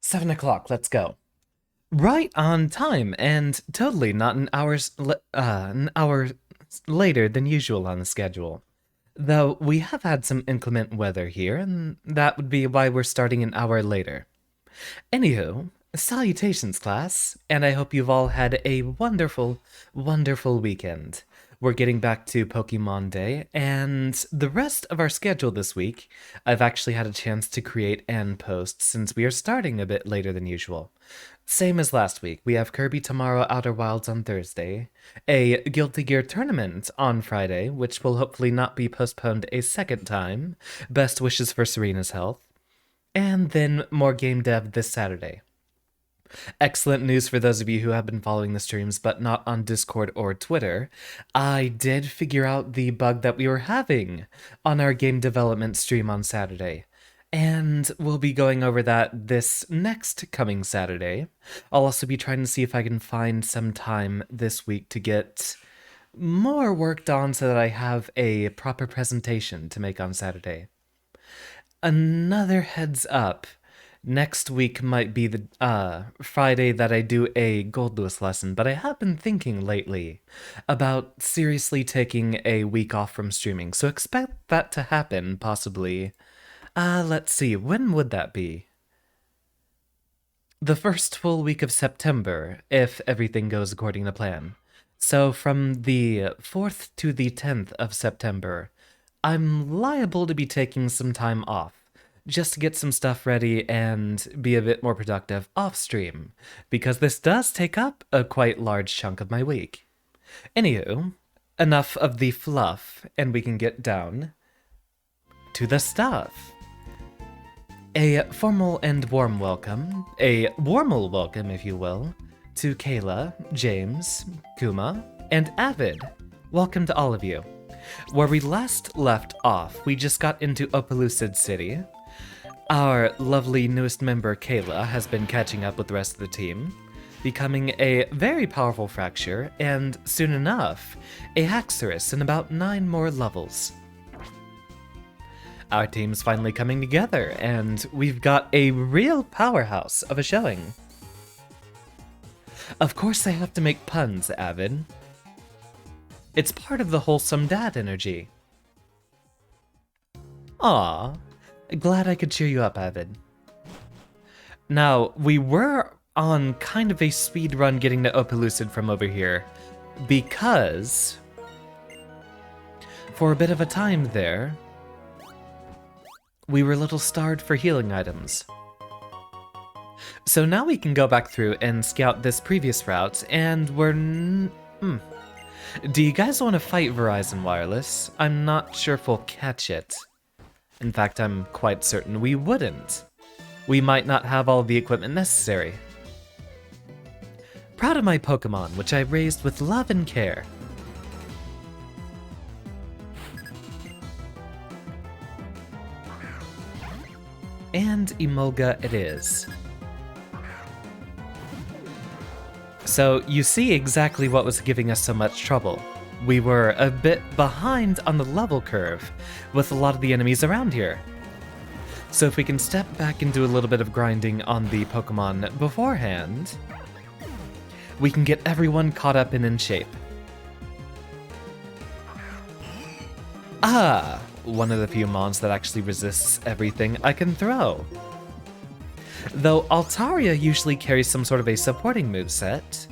7 o'clock, let's go. Right on time, and totally not an hour later than usual on the schedule. Though we have had some inclement weather here, and that would be why we're starting an hour later. Anywho, salutations, class, and I hope you've all had a wonderful, wonderful weekend. We're getting back to Pokemon Day, and the rest of our schedule this week, I've actually had a chance to create and post since we are starting a bit later than usual. Same as last week, we have Kirby Tomorrow Outer Wilds on Thursday, a Guilty Gear tournament on Friday, which will hopefully not be postponed a second time. Best wishes for Serena's health. And then more game dev this Saturday. Excellent news for those of you who have been following the streams but not on Discord or Twitter. I did figure out the bug that we were having on our game development stream on Saturday. And we'll be going over that this next coming Saturday. I'll also be trying to see if I can find some time this week to get more worked on so that I have a proper presentation to make on Saturday. Another heads up. Next week might be the Friday that I do a Goldless lesson, but I have been thinking lately about seriously taking a week off from streaming, so expect that to happen, possibly. Let's see, when would that be? The first full week of September, if everything goes according to plan. So from the 4th to the 10th of September, I'm liable to be taking some time off, just to get some stuff ready and be a bit more productive off-stream, because this does take up a quite large chunk of my week. Anywho, enough of the fluff, and we can get down to the stuff. A formal and warm welcome, a warmal welcome if you will, to Kayla, James, Kuma, and Avid. Welcome to all of you. Where we last left off, we just got into Opaloosid City. Our lovely newest member, Kayla, has been catching up with the rest of the team, becoming a very powerful Fracture, and soon enough, a Haxorus in about 9 more levels. Our team's finally coming together, and we've got a real powerhouse of a showing. Of course I have to make puns, Avid. It's part of the wholesome dad energy. Aw, glad I could cheer you up, Avid. Now, we were on kind of a speed run getting to Opaloosid from over here, because for a bit of a time there, we were a little starved for healing items. So now we can go back through and scout this previous route, and we're... Do you guys want to fight Verizon Wireless? I'm not sure if we'll catch it. In fact, I'm quite certain we wouldn't. We might not have all the equipment necessary. Proud of my Pokemon, which I raised with love and care. And Emolga it is. So you see exactly what was giving us so much trouble. We were a bit behind on the level curve with a lot of the enemies around here. So if we can step back and do a little bit of grinding on the Pokemon beforehand, we can get everyone caught up and in shape. Ah! One of the few mons that actually resists everything I can throw. Though Altaria usually carries some sort of a supporting moveset,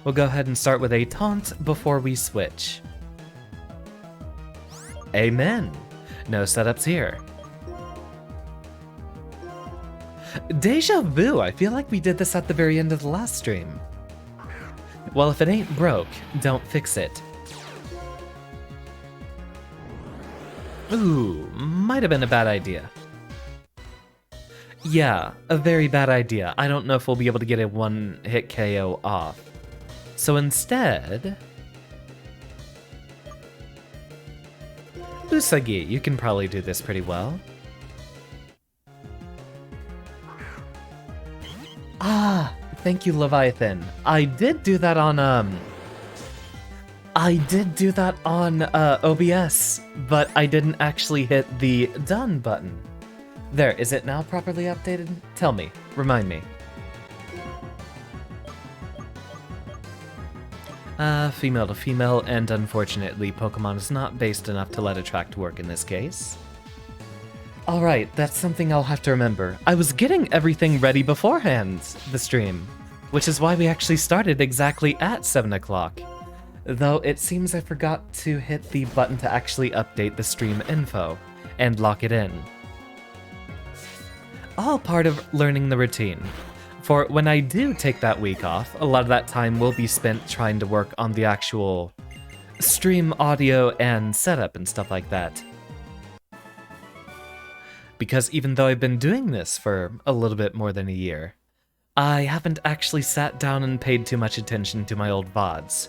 we'll go ahead and start with a taunt before we switch. Amen. No setups here. Deja vu, I feel like we did this at the very end of the last stream. Well, if it ain't broke, don't fix it. Ooh, might have been a bad idea. Yeah, a very bad idea. I don't know if we'll be able to get a one-hit KO off. So instead... Usagi, you can probably do this pretty well. Ah, thank you, Leviathan. I did do that on, OBS, but I didn't actually hit the done button. There, is it now properly updated? Tell me. Remind me. Female to female, and unfortunately, Pokemon is not based enough to let attract work in this case. Alright, that's something I'll have to remember. I was getting everything ready beforehand, the stream, which is why we actually started exactly at 7 o'clock. Though it seems I forgot to hit the button to actually update the stream info and lock it in. All part of learning the routine. For when I do take that week off, a lot of that time will be spent trying to work on the actual stream audio and setup and stuff like that. Because even though I've been doing this for a little bit more than a year, I haven't actually sat down and paid too much attention to my old VODs.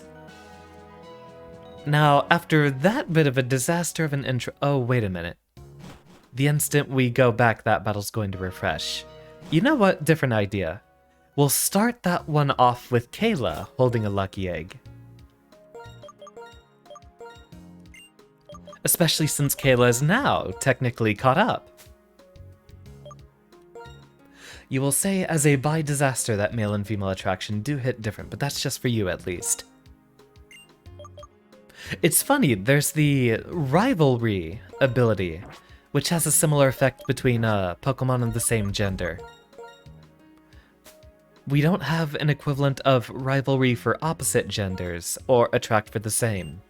Now, after that bit of a disaster of an intro— oh, wait a minute. The instant we go back, that battle's going to refresh. You know what? Different idea. We'll start that one off with Kayla holding a lucky egg. Especially since Kayla is now technically caught up. You will say as a by disaster that male and female attraction do hit different, but that's just for you at least. It's funny, there's the rivalry ability, which has a similar effect between Pokemon of the same gender. We don't have an equivalent of rivalry for opposite genders, or attract for the same.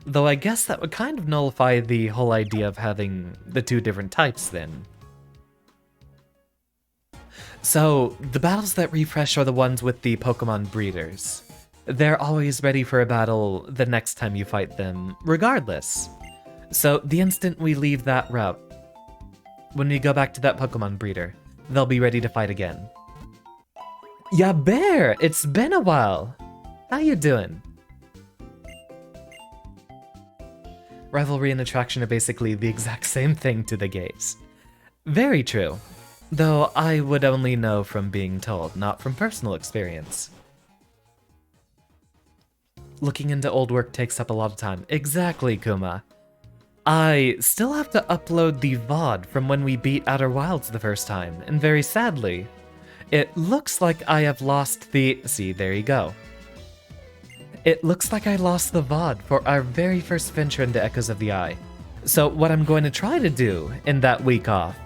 Though I guess that would kind of nullify the whole idea of having the two different types then. So, the battles that refresh are the ones with the Pokemon breeders. They're always ready for a battle the next time you fight them, regardless. So, the instant we leave that route, when we go back to that Pokemon breeder, they'll be ready to fight again. Ya Bear! It's been a while! How you doing? Rivalry and attraction are basically the exact same thing to the gays. Very true. Though I would only know from being told, not from personal experience. Looking into old work takes up a lot of time. Exactly, Kuma. I still have to upload the VOD from when we beat Outer Wilds the first time, and very sadly, it looks like I have lost the— see, there you go. It looks like I lost the VOD for our very first venture into Echoes of the Eye. So what I'm going to try to do in that week off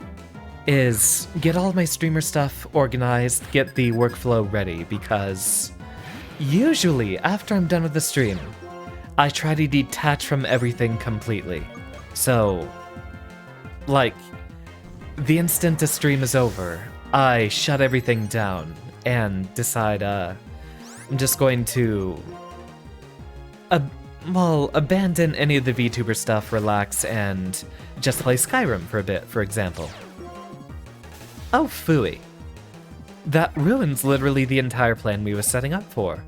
is get all of my streamer stuff organized, get the workflow ready, because usually after I'm done with the stream, I try to detach from everything completely. So, like, the instant a stream is over, I shut everything down and decide, I'm just going to abandon any of the VTuber stuff, relax, and just play Skyrim for a bit, for example. Oh, phooey. That ruins literally the entire plan we were setting up for.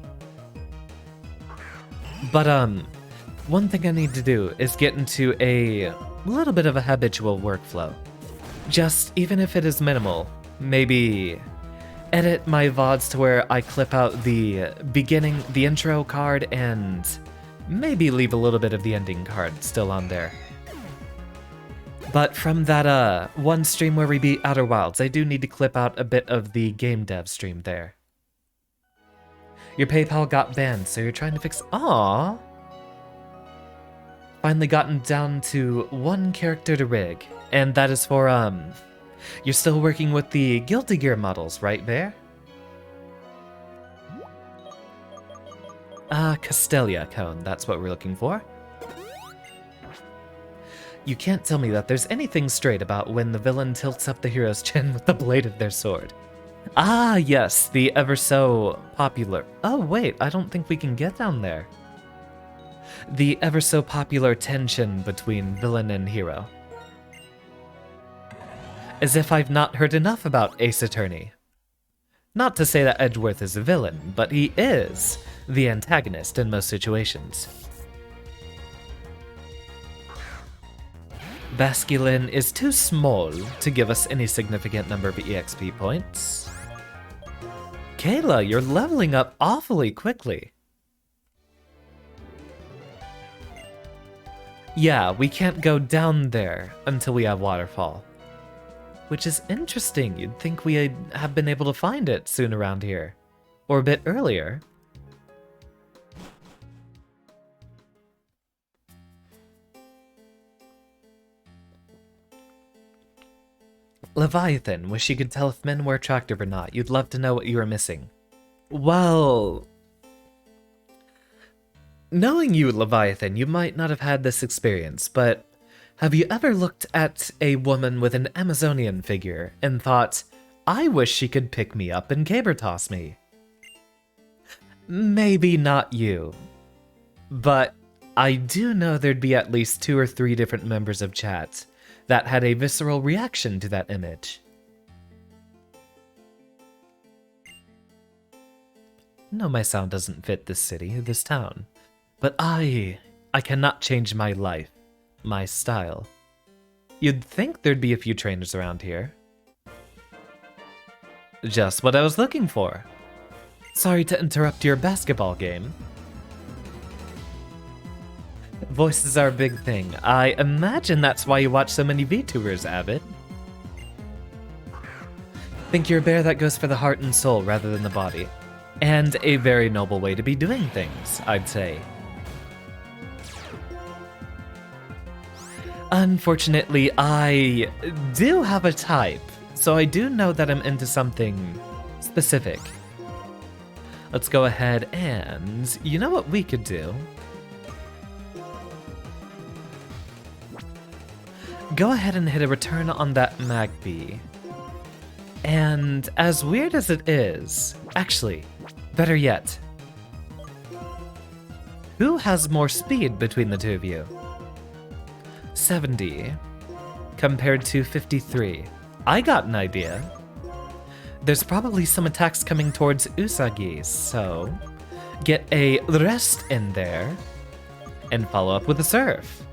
But, one thing I need to do is get into a little bit of a habitual workflow. Just, even if it is minimal, maybe edit my VODs to where I clip out the beginning, the intro card, and maybe leave a little bit of the ending card still on there. But from that one stream where we beat Outer Wilds, I do need to clip out a bit of the game dev stream there. Your PayPal got banned, so you're trying to fix— aww! Finally gotten down to one character to rig, and that is for, you're still working with the Guilty Gear models, right, Bear? Castelia Cone, that's what we're looking for. You can't tell me that there's anything straight about when the villain tilts up the hero's chin with the blade of their sword. Ah, yes, the ever so popular— oh wait, I don't think we can get down there. The ever so popular tension between villain and hero. As if I've not heard enough about Ace Attorney. Not to say that Edgeworth is a villain, but he is the antagonist in most situations. Basculin is too small to give us any significant number of EXP points. Kayla, you're leveling up awfully quickly. Yeah, we can't go down there until we have waterfall. Which is interesting. You'd think we'd have been able to find it soon around here. Or a bit earlier. Leviathan, wish you could tell if men were attractive or not. You'd love to know what you were missing. Well... knowing you, Leviathan, you might not have had this experience, but have you ever looked at a woman with an Amazonian figure and thought, I wish she could pick me up and caber toss me? Maybe not you, but I do know there'd be at least 2 or 3 different members of chat that had a visceral reaction to that image. No, my sound doesn't fit this city, this town. But I cannot change my life, my style. You'd think there'd be a few trainers around here. Just what I was looking for. Sorry to interrupt your basketball game. Voices are a big thing. I imagine that's why you watch so many VTubers, Abbott. Think you're a bear that goes for the heart and soul rather than the body. And a very noble way to be doing things, I'd say. Unfortunately, I do have a type, so I do know that I'm into something specific. Let's go ahead and... you know what we could do? Go ahead and hit a return on that Magpie. And as weird as it is... actually, better yet. Who has more speed between the two of you? 70 compared to 53. I got an idea. There's probably some attacks coming towards Usagi, so get a rest in there and follow up with a surf.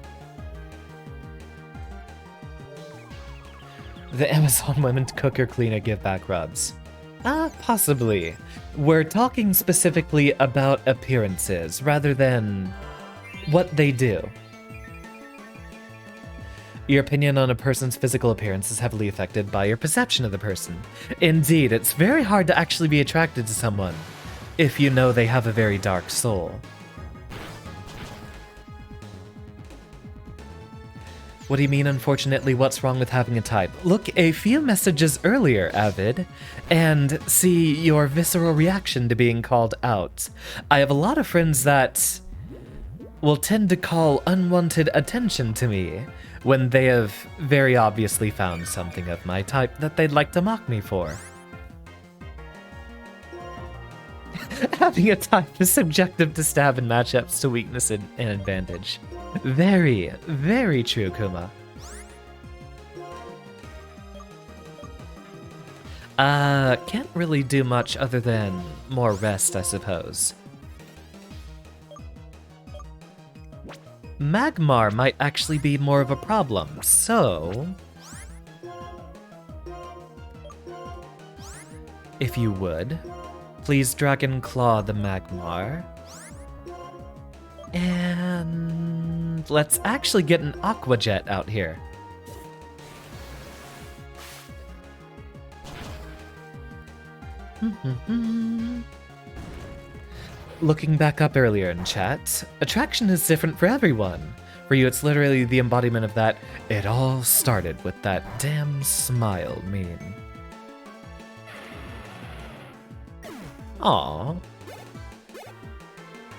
The Amazon women cook or clean or give back rubs. Possibly. We're talking specifically about appearances rather than what they do. Your opinion on a person's physical appearance is heavily affected by your perception of the person. Indeed, it's very hard to actually be attracted to someone if you know they have a very dark soul. What do you mean, unfortunately, what's wrong with having a type? Look a few messages earlier, Avid, and see your visceral reaction to being called out. I have a lot of friends that will tend to call unwanted attention to me when they have very obviously found something of my type that they'd like to mock me for. Having a type is subjective to stab in matchups to weakness and advantage. Very, very true, Kuma. Can't really do much other than more rest, I suppose. Magmar might actually be more of a problem, so... if you would, please Dragon Claw the Magmar. And let's actually get an Aqua Jet out here. Looking back up earlier in chat, attraction is different for everyone. For you, it's literally the embodiment of that "it all started with that damn smile" meme. Aww.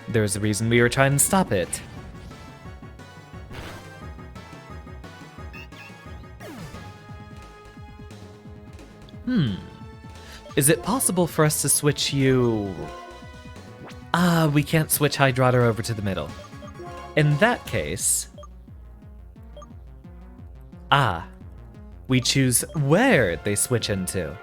There's a reason we were trying to stop it. Is it possible for us to switch you... we can't switch Hydraughter over to the middle. In that case... we choose where they switch into.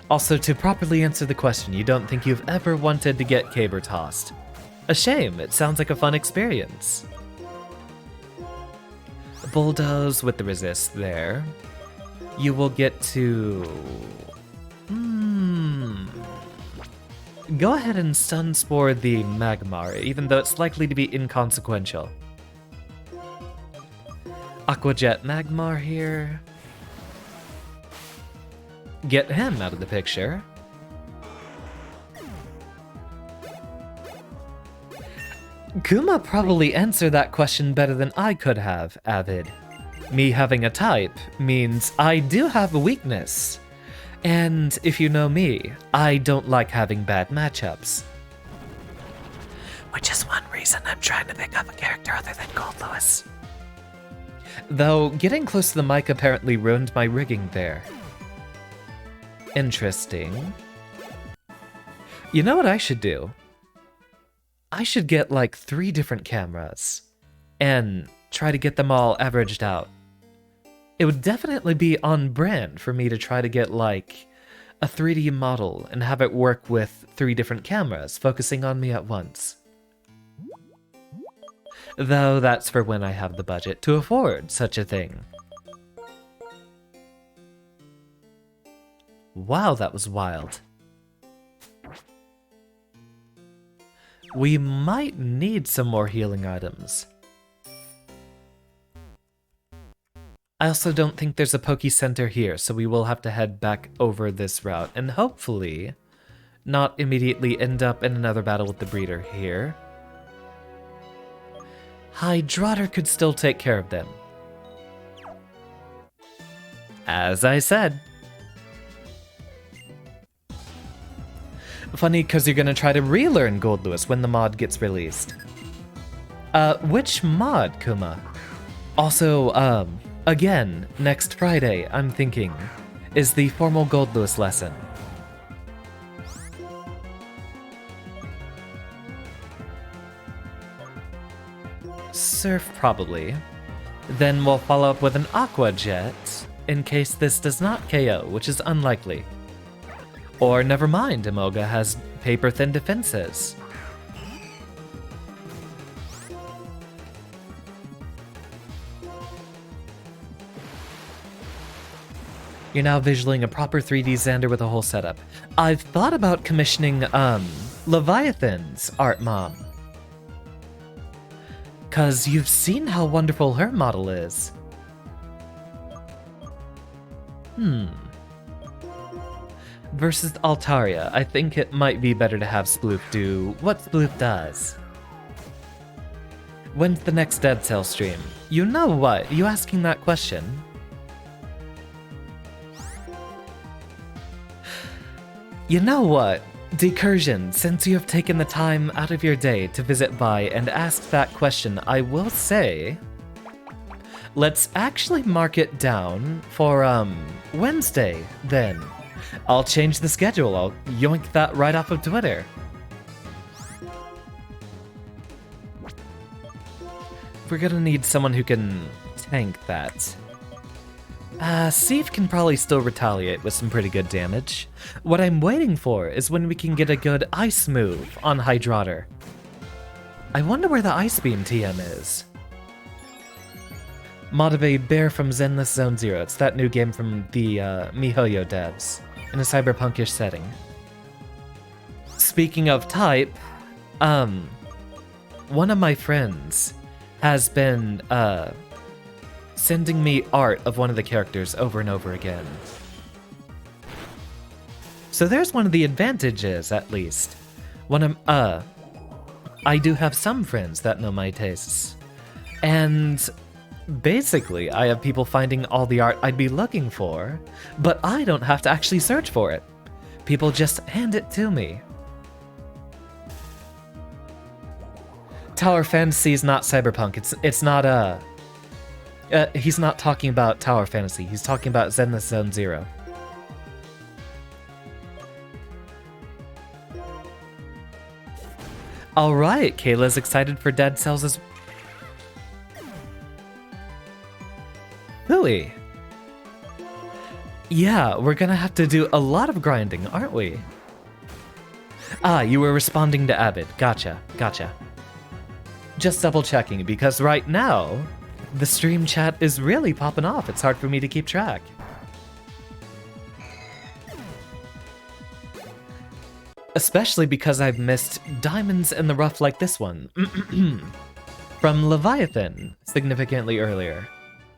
Also, to properly answer the question, you don't think you've ever wanted to get caber tossed. A shame, it sounds like a fun experience. Bulldoze with the resist there. You will get to... Go ahead and Sunspore the Magmar, even though it's likely to be inconsequential. Aquajet Magmar here. Get him out of the picture. Kuma probably answered that question better than I could have, Avid. Me having a type means I do have a weakness. And if you know me, I don't like having bad matchups. Which is one reason I'm trying to pick up a character other than courteous. Though, getting close to the mic apparently ruined my rigging there. Interesting. You know what I should do? I should get like 3 different cameras and try to get them all averaged out. It would definitely be on brand for me to try to get like a 3D model and have it work with 3 different cameras focusing on me at once. Though that's for when I have the budget to afford such a thing. Wow, that was wild. We might need some more healing items. I also don't think there's a Poke Center here, so we will have to head back over this route, and hopefully not immediately end up in another battle with the breeder here. Hydrotter could still take care of them. As I said. Funny, because you're gonna try to relearn Goldlewis when the mod gets released. Which mod, Kuma? Also, again, next Friday, I'm thinking, is the formal Goldlewis lesson. Surf, probably. Then we'll follow up with an Aqua Jet, in case this does not KO, which is unlikely. Or never mind, Imoga has paper-thin defenses. You're now visualing a proper 3D Xander with a whole setup. I've thought about commissioning, Leviathan's art mom. 'Cause you've seen how wonderful her model is. Versus Altaria, I think it might be better to have Sploof do what Sploof does. When's the next Dead Cell stream? You know what? You asking that question? You know what? Decursion, since you have taken the time out of your day to visit by and ask that question, I will say, let's actually mark it down for, Wednesday, then. I'll change the schedule, I'll yoink that right off of Twitter. We're gonna need someone who can tank that. Seif can probably still retaliate with some pretty good damage. What I'm waiting for is when we can get a good ice move on Hydrotter. I wonder where the Ice Beam TM is. Motivate Bear from Zenless Zone Zero. It's that new game from the MiHoYo devs in a cyberpunkish setting. Speaking of type, one of my friends has been sending me art of one of the characters over and over again. So there's one of the advantages, at least. I do have some friends that know my tastes. And basically, I have people finding all the art I'd be looking for, but I don't have to actually search for it. People just hand it to me. Tower Fantasy is not cyberpunk. It's not he's not talking about Tower Fantasy. He's talking about Zenless Zone Zero. Alright, Kayla's excited for Dead Cells as... Really? Yeah, we're gonna have to do a lot of grinding, aren't we? Ah, you were responding to Avid. Gotcha. Just double checking, because right now, the stream chat is really popping off. It's hard for me to keep track. Especially because I've missed diamonds in the rough like this one. From Leviathan, significantly earlier.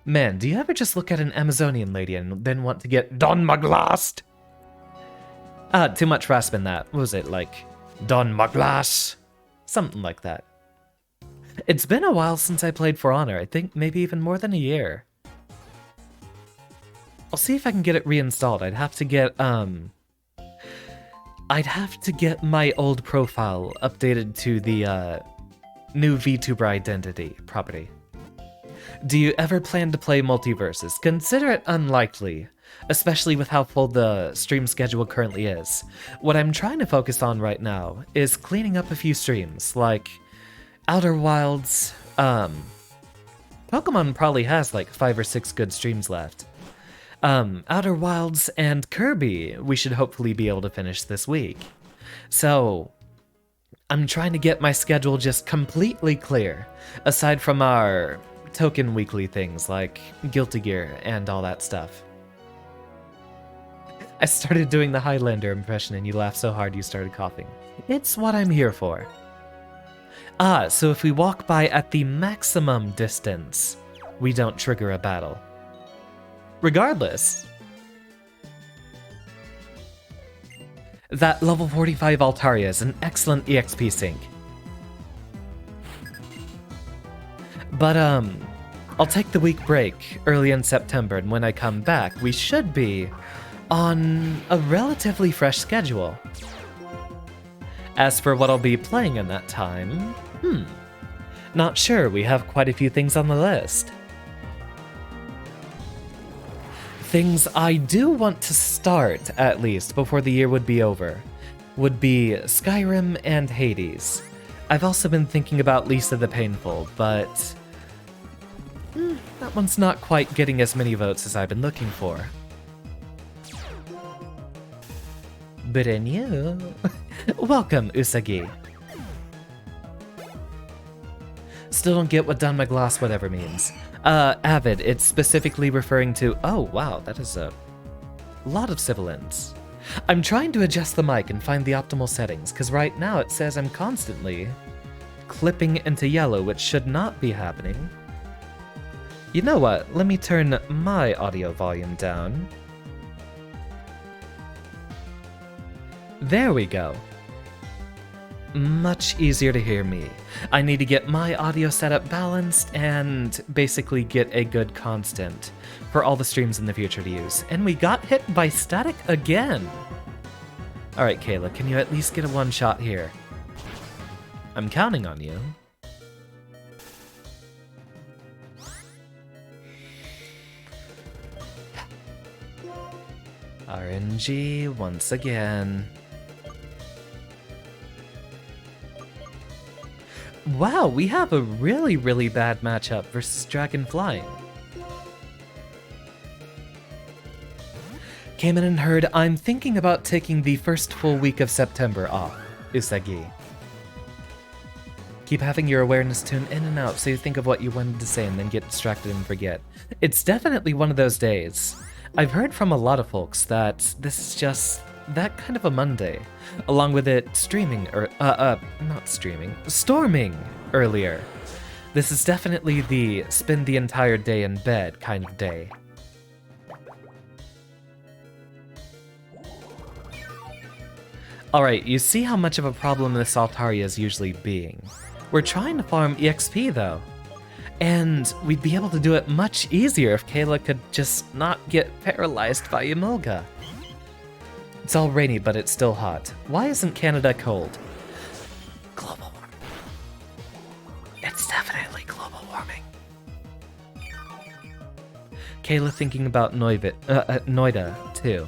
Man, do you ever just look at an Amazonian lady and then want to get Don Maglast? Too much rasp in that. What was it, like, Don Maglas? Something like that. It's been a while since I played For Honor. I think maybe even more than a year. I'll see if I can get it reinstalled. I'd have to get my old profile updated to the new VTuber identity property. Do you ever plan to play multiverses? Consider it unlikely, especially with how full the stream schedule currently is. What I'm trying to focus on right now is cleaning up a few streams, like Outer Wilds. Pokemon probably has like 5 or 6 good streams left. Outer Wilds and Kirby we should hopefully be able to finish this week. So I'm trying to get my schedule just completely clear, aside from our token weekly things like Guilty Gear and all that stuff. I started doing the Highlander impression and you laughed so hard you started coughing. It's what I'm here for. So if we walk by at the maximum distance, we don't trigger a battle. Regardless, that level 45 Altaria is an excellent EXP sink. But I'll take the week break early in September, and when I come back, we should be on a relatively fresh schedule. As for what I'll be playing in that time, not sure. We have quite a few things on the list. Things I do want to start, at least, before the year would be over, would be Skyrim and Hades. I've also been thinking about Lisa the Painful, but that one's not quite getting as many votes as I've been looking for. Brenyu. Welcome, Usagi. Still don't get what Don Maglas whatever means. Avid, it's specifically referring to... Oh, wow, that is a lot of sibilants. I'm trying to adjust the mic and find the optimal settings, because right now it says I'm constantly clipping into yellow, which should not be happening. You know what? Let me turn my audio volume down. There we go. Much easier to hear me. I need to get my audio setup balanced and basically get a good constant for all the streams in the future to use. And we got hit by static again. Alright, Kayla, can you at least get a one-shot here? I'm counting on you. RNG once again. Wow, we have a really, really bad matchup versus Dragon Flying. Came in and heard, I'm thinking about taking the first full week of September off, Usagi. Keep having your awareness tune in and out so you think of what you wanted to say and then get distracted and forget. It's definitely one of those days. I've heard from a lot of folks that this is just that kind of a Monday, along with it storming earlier. This is definitely the spend the entire day in bed kind of day. Alright, you see how much of a problem this Altaria is usually being. We're trying to farm EXP though. And we'd be able to do it much easier if Kayla could just not get paralyzed by Emolga. It's all rainy, but it's still hot. Why isn't Canada cold? Global warming. It's definitely global warming. Kayla thinking about Noida, too.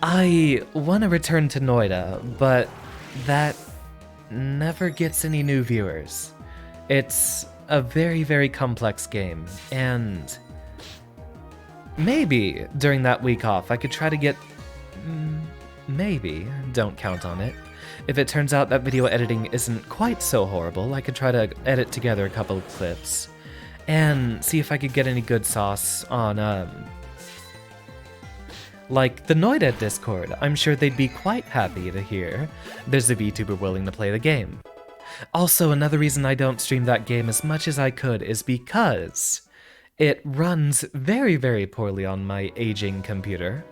I want to return to Noida, but that never gets any new viewers. It's a very, very complex game, and maybe during that week off I could try to get... maybe, don't count on it. If it turns out that video editing isn't quite so horrible, I could try to edit together a couple of clips and see if I could get any good sauce on Like the Noida Discord, I'm sure they'd be quite happy to hear there's a VTuber willing to play the game. Also, another reason I don't stream that game as much as I could is because it runs very, very poorly on my aging computer.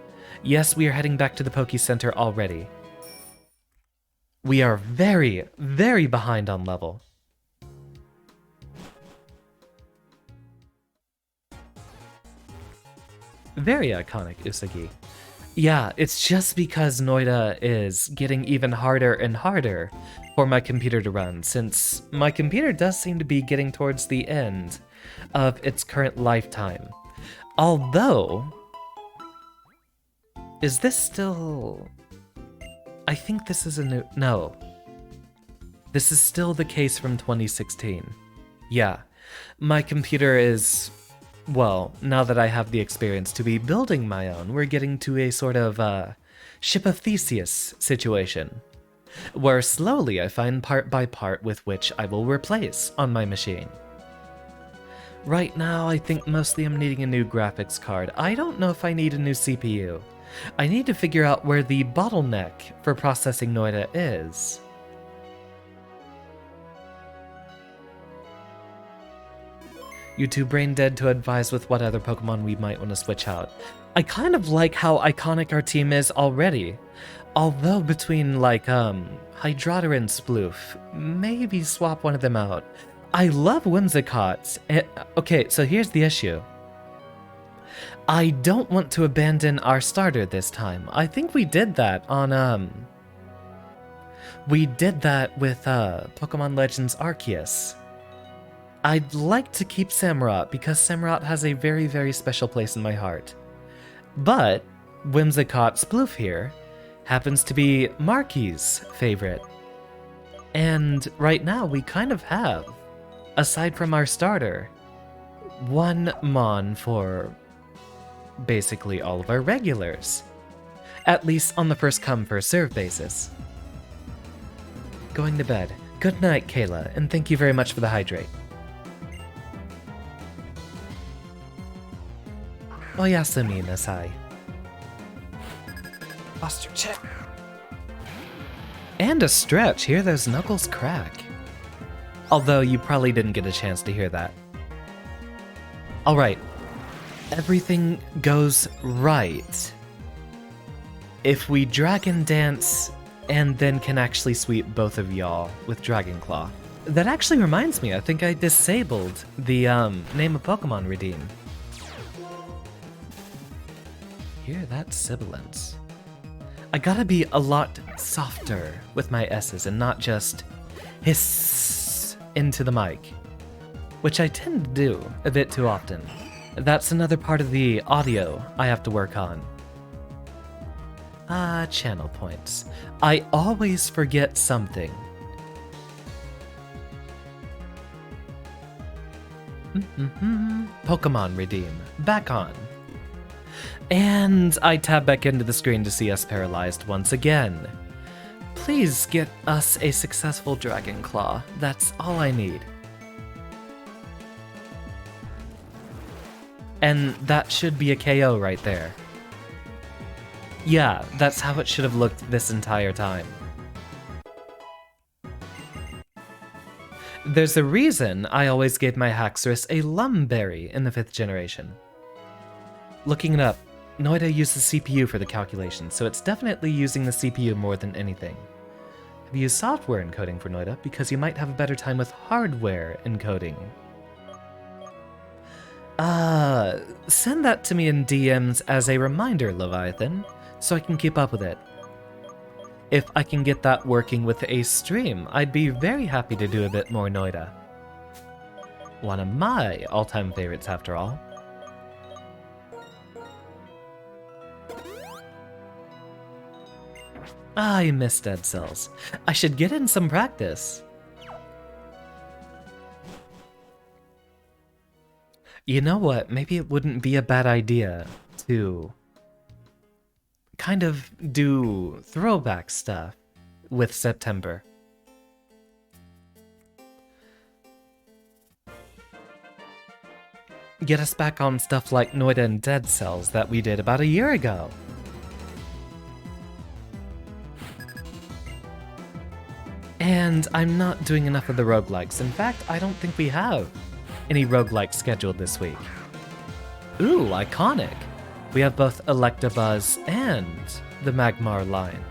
Yes, we are heading back to the Poke Center already. We are very, very behind on level. Very iconic, Usagi. Yeah, it's just because Noida is getting even harder and harder for my computer to run, since my computer does seem to be getting towards the end of its current lifetime. Although, is this still... I think this is a new... No. This is still the case from 2016. Yeah, my computer is... Well, now that I have the experience to be building my own, we're getting to a sort of ship of Theseus situation, where slowly I find part by part with which I will replace on my machine. Right now, I think mostly I'm needing a new graphics card. I don't know if I need a new CPU. I need to figure out where the bottleneck for processing Noida is. You too brain dead to advise with what other Pokemon we might want to switch out. I kind of like how iconic our team is already. Although between like Hydrota and Sploof, maybe swap one of them out. I love Whimsicott. Okay, so here's the issue. I don't want to abandon our starter this time. I think we did that on we did that with Pokemon Legends Arceus. I'd like to keep Samurott because Samurott has a very, very special place in my heart. But Whimsicott Sploof here happens to be Marky's favorite. And right now we kind of have, aside from our starter, one Mon for basically all of our regulars. At least on the first come, first serve basis. Going to bed. Good night, Kayla, and thank you very much for the hydrate. Oyasumi Nasai. Buster check. And a stretch. Hear those knuckles crack. Although you probably didn't get a chance to hear that. Alright. Everything goes right if we Dragon Dance and then can actually sweep both of y'all with Dragon Claw. That actually reminds me, I think I disabled the Name a Pokemon redeem. Hear that sibilance. I gotta be a lot softer with my S's and not just hiss into the mic, which I tend to do a bit too often. That's another part of the audio I have to work on. Channel points. I always forget something. Pokemon redeem. Back on. And I tab back into the screen to see us paralyzed once again. Please get us a successful Dragon Claw. That's all I need. And that should be a KO right there. Yeah, that's how it should have looked this entire time. There's a reason I always gave my Haxorus a Lumberry in the 5th generation. Looking it up, Noida uses CPU for the calculation, so it's definitely using the CPU more than anything. Have you used software encoding for Noida? Because you might have a better time with hardware encoding. Send that to me in DMs as a reminder, Leviathan, so I can keep up with it. If I can get that working with a stream, I'd be very happy to do a bit more Noida. One of my all-time favorites, after all. I miss Dead Cells. I should get in some practice. You know what? Maybe it wouldn't be a bad idea to kind of do throwback stuff with September. Get us back on stuff like Noida and Dead Cells that we did about a year ago. And I'm not doing enough of the roguelikes. In fact, I don't think we have any roguelikes scheduled this week. Ooh, iconic! We have both Electabuzz and the Magmar line.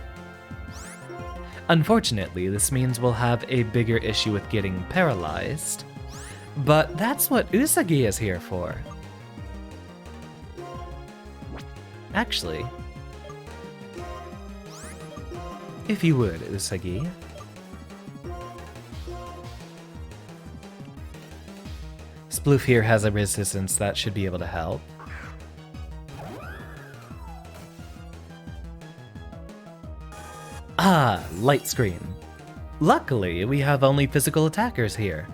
Unfortunately, this means we'll have a bigger issue with getting paralyzed, but that's what Usagi is here for. Actually, if you would, Usagi. Sploof here has a resistance that should be able to help. Ah, light screen. Luckily, we have only physical attackers here.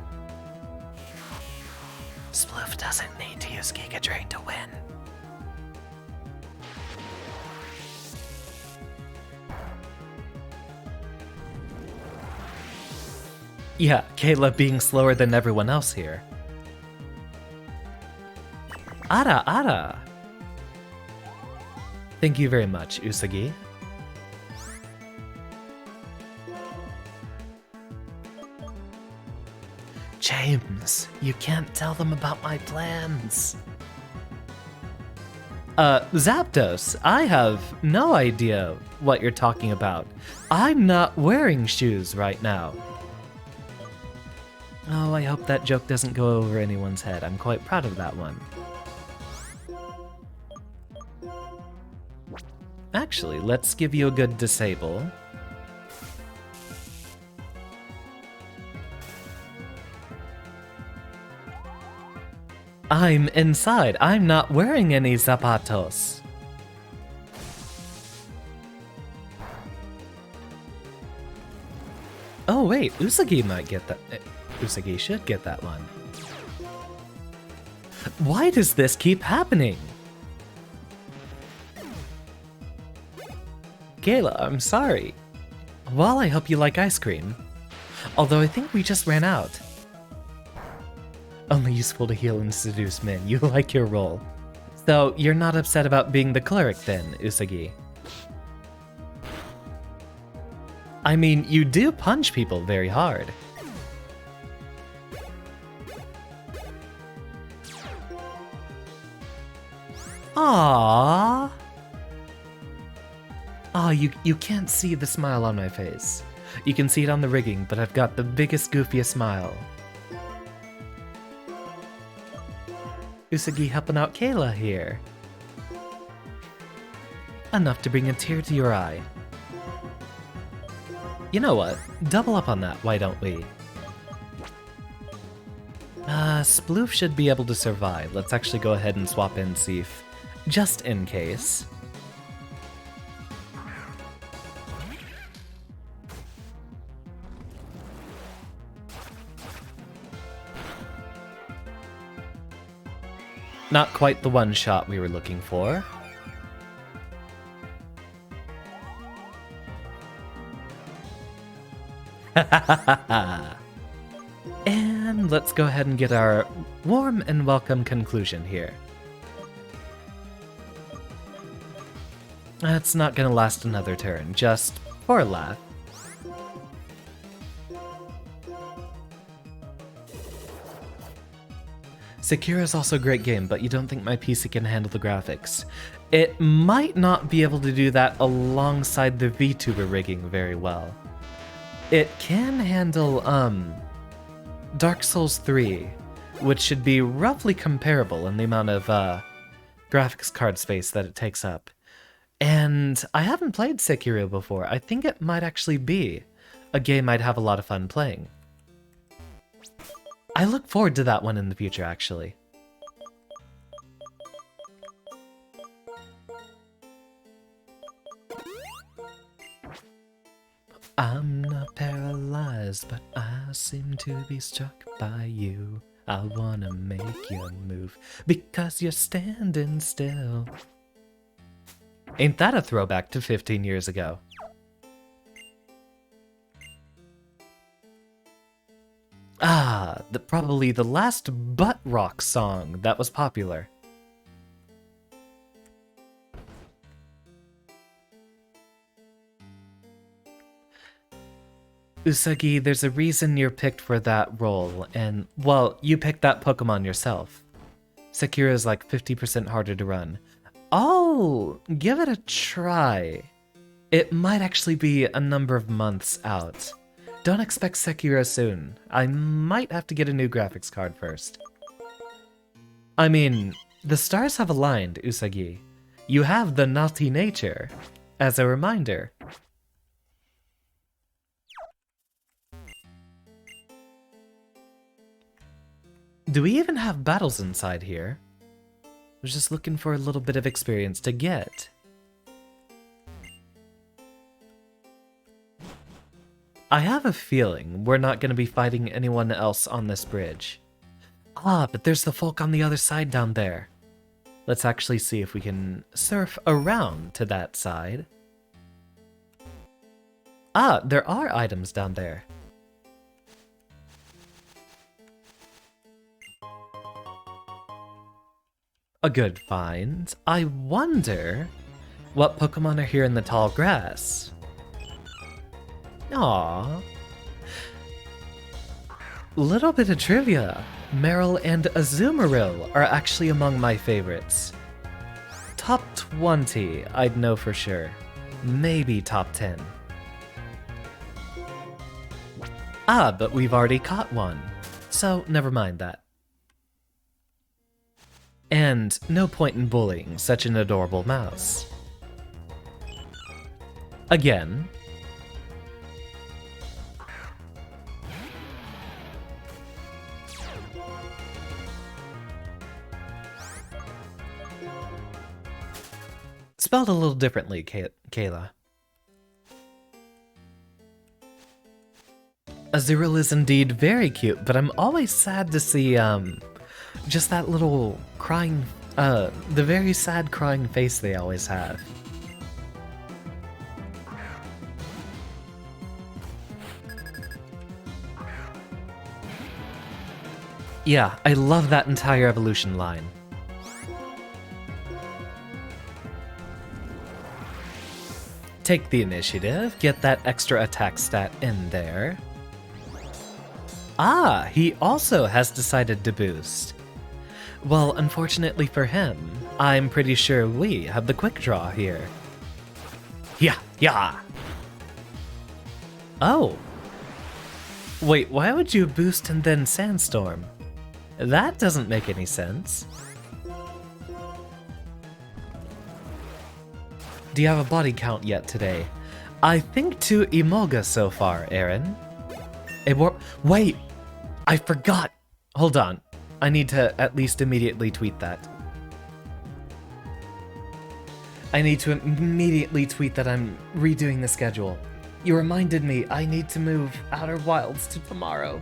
Sploof doesn't need to use Giga Drain to win. Yeah, Kayla being slower than everyone else here. Ara Ara! Thank you very much, Usagi. James, you can't tell them about my plans. Zapdos, I have no idea what you're talking about. I'm not wearing shoes right now. Oh, I hope that joke doesn't go over anyone's head. I'm quite proud of that one. Actually, let's give you a good disable. I'm inside. I'm not wearing any zapatos. Oh wait, Usagi might get that. Usagi should get that one. Why does this keep happening? Kayla, I'm sorry. Well, I hope you like ice cream. Although I think we just ran out. Only useful to heal and seduce men. You like your role. So, you're not upset about being the cleric then, Usagi? I mean, you do punch people very hard. Aww. Aw, you can't see the smile on my face. You can see it on the rigging, but I've got the biggest, goofiest smile. Usagi helping out Kayla here. Enough to bring a tear to your eye. You know what? Double up on that, why don't we? Sploof should be able to survive. Let's actually go ahead and swap in Seif, just in case. Not quite the one shot we were looking for. And let's go ahead and get our warm and welcome conclusion here. That's not gonna last another turn, just for a laugh. Sekiro is also a great game, but you don't think my PC can handle the graphics. It might not be able to do that alongside the VTuber rigging very well. It can handle, Dark Souls 3, which should be roughly comparable in the amount of, graphics card space that it takes up. And I haven't played Sekiro before. I think it might actually be a game I'd have a lot of fun playing. I look forward to that one in the future, actually. I'm not paralyzed, but I seem to be struck by you. I wanna make you move, because you're standing still. Ain't that a throwback to 15 years ago? Ah, probably the last butt rock song that was popular. Usagi, there's a reason you're picked for that role, and, well, you picked that Pokemon yourself. Sakura's like 50% harder to run. Oh, give it a try. It might actually be a number of months out. Don't expect Sekiro soon. I might have to get a new graphics card first. I mean, the stars have aligned, Usagi. You have the naughty nature, as a reminder. Do we even have battles inside here? I was just looking for a little bit of experience to get. I have a feeling we're not going to be fighting anyone else on this bridge. Ah, but there's the folk on the other side down there. Let's actually see if we can surf around to that side. Ah, there are items down there. A good find. I wonder what Pokemon are here in the tall grass. Aww. Little bit of trivia. Meryl and Azumarill are actually among my favorites. Top 20, I'd know for sure. Maybe top 10. Ah, but we've already caught one. So, never mind that. And no point in bullying such an adorable mouse. Again. Spelled a little differently, Kayla. Azurill is indeed very cute, but I'm always sad to see, just that little crying, the very sad crying face they always have. Yeah, I love that entire evolution line. Take the initiative, get that extra attack stat in there. Ah, he also has decided to boost. Well, unfortunately for him, I'm pretty sure we have the quick draw here. Yeah. Oh. Wait, why would you boost and then Sandstorm? That doesn't make any sense. Do you have a body count yet today? I think 2 Emolga so far, Aaron. Wait! I forgot! Hold on. I need to at least immediately tweet that. I need to immediately tweet that I'm redoing the schedule. You reminded me I need to move Outer Wilds to tomorrow.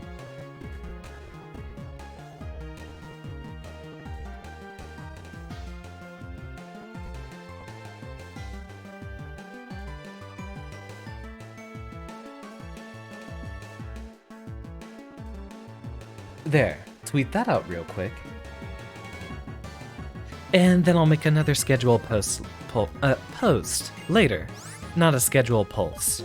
There, tweet that out real quick. And then I'll make another schedule post later, not a schedule pulse.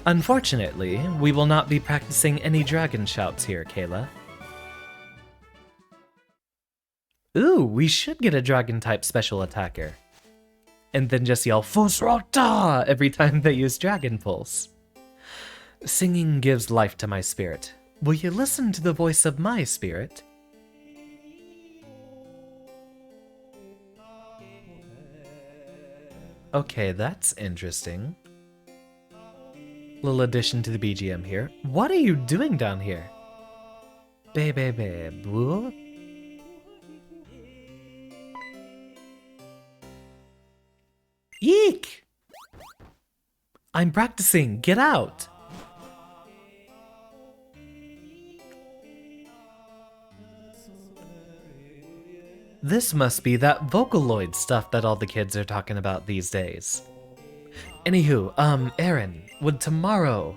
Unfortunately, we will not be practicing any dragon shouts here, Kayla. Ooh, we should get a dragon-type special attacker. And then just yell Fusrota every time they use Dragon Pulse. Singing gives life to my spirit. Will you listen to the voice of my spirit? Okay, that's interesting. Little addition to the BGM here. What are you doing down here? Baby. Eek! I'm practicing. Get out! This must be that Vocaloid stuff that all the kids are talking about these days. Anywho, Aaron, would tomorrow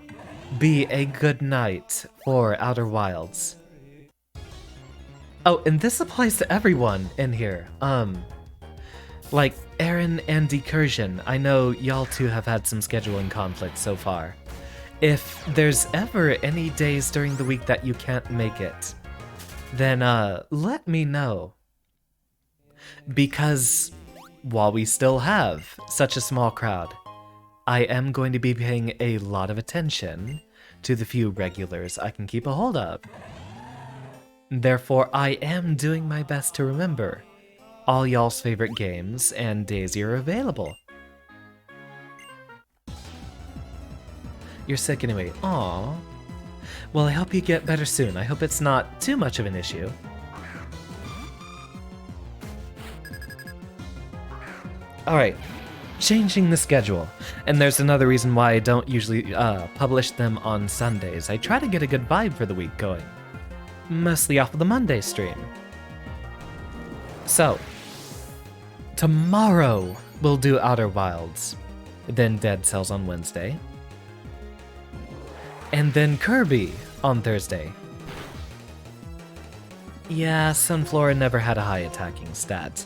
be a good night for Outer Wilds? Oh, and this applies to everyone in here. Like Aaron and Decursion, I know y'all two have had some scheduling conflicts so far. If there's ever any days during the week that you can't make it, then let me know. Because while we still have such a small crowd, I am going to be paying a lot of attention to the few regulars I can keep a hold of. Therefore, I am doing my best to remember all y'all's favorite games and days you're available. You're sick anyway. Aww. Well, I hope you get better soon. I hope it's not too much of an issue. Alright, changing the schedule. And there's another reason why I don't usually publish them on Sundays. I try to get a good vibe for the week going. Mostly off of the Monday stream. So, tomorrow we'll do Outer Wilds. Then Dead Cells on Wednesday. And then Kirby on Thursday. Yeah, Sunflora never had a high attacking stat.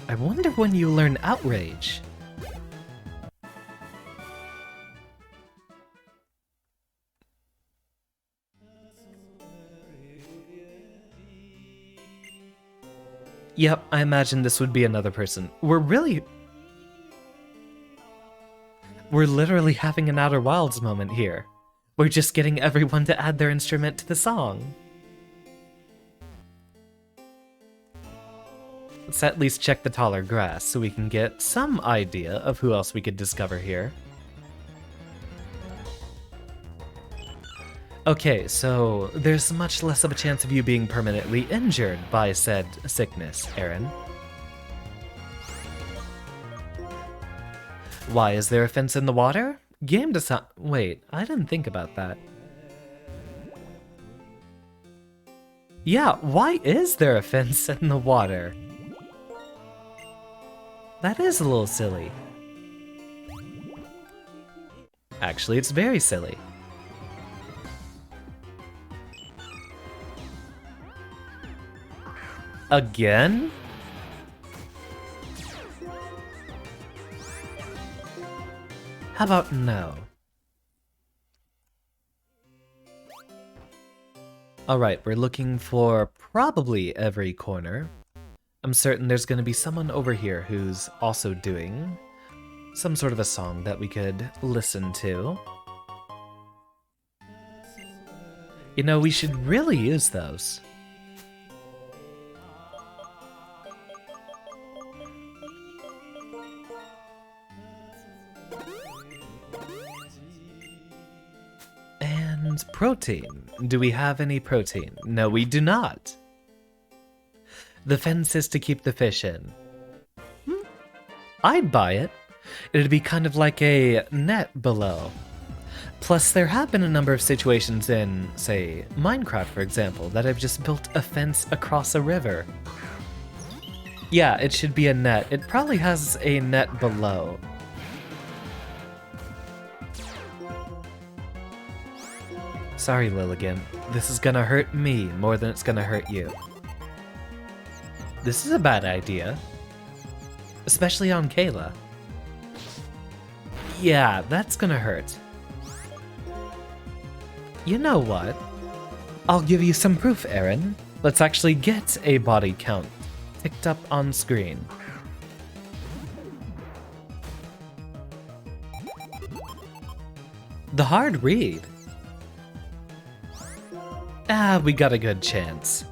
I wonder when you learn Outrage. Yep, I imagine this would be another person. We're literally having an Outer Wilds moment here. We're just getting everyone to add their instrument to the song. Let's at least check the taller grass so we can get some idea of who else we could discover here. Okay, so there's much less of a chance of you being permanently injured by said sickness, Aaron. Why, is there a fence in the water? Game design— wait, I didn't think about that. Yeah, why is there a fence in the water? That is a little silly. Actually, it's very silly. Again? How about no? Alright, we're looking for probably every corner. I'm certain there's going to be someone over here who's also doing some sort of a song that we could listen to. You know, we should really use those. And protein. Do we have any protein? No, we do not. The fence is to keep the fish in. I'd buy it. It'd be kind of like a net below. Plus, there have been a number of situations in, say, Minecraft, for example, that have just built a fence across a river. Yeah, it should be a net. It probably has a net below. Sorry, Lilligan. This is gonna hurt me more than it's gonna hurt you. This is a bad idea. Especially on Kayla. Yeah, that's gonna hurt. You know what? I'll give you some proof, Aaron. Let's actually get a body count ticked up on screen. The hard read. Ah, we got a good chance.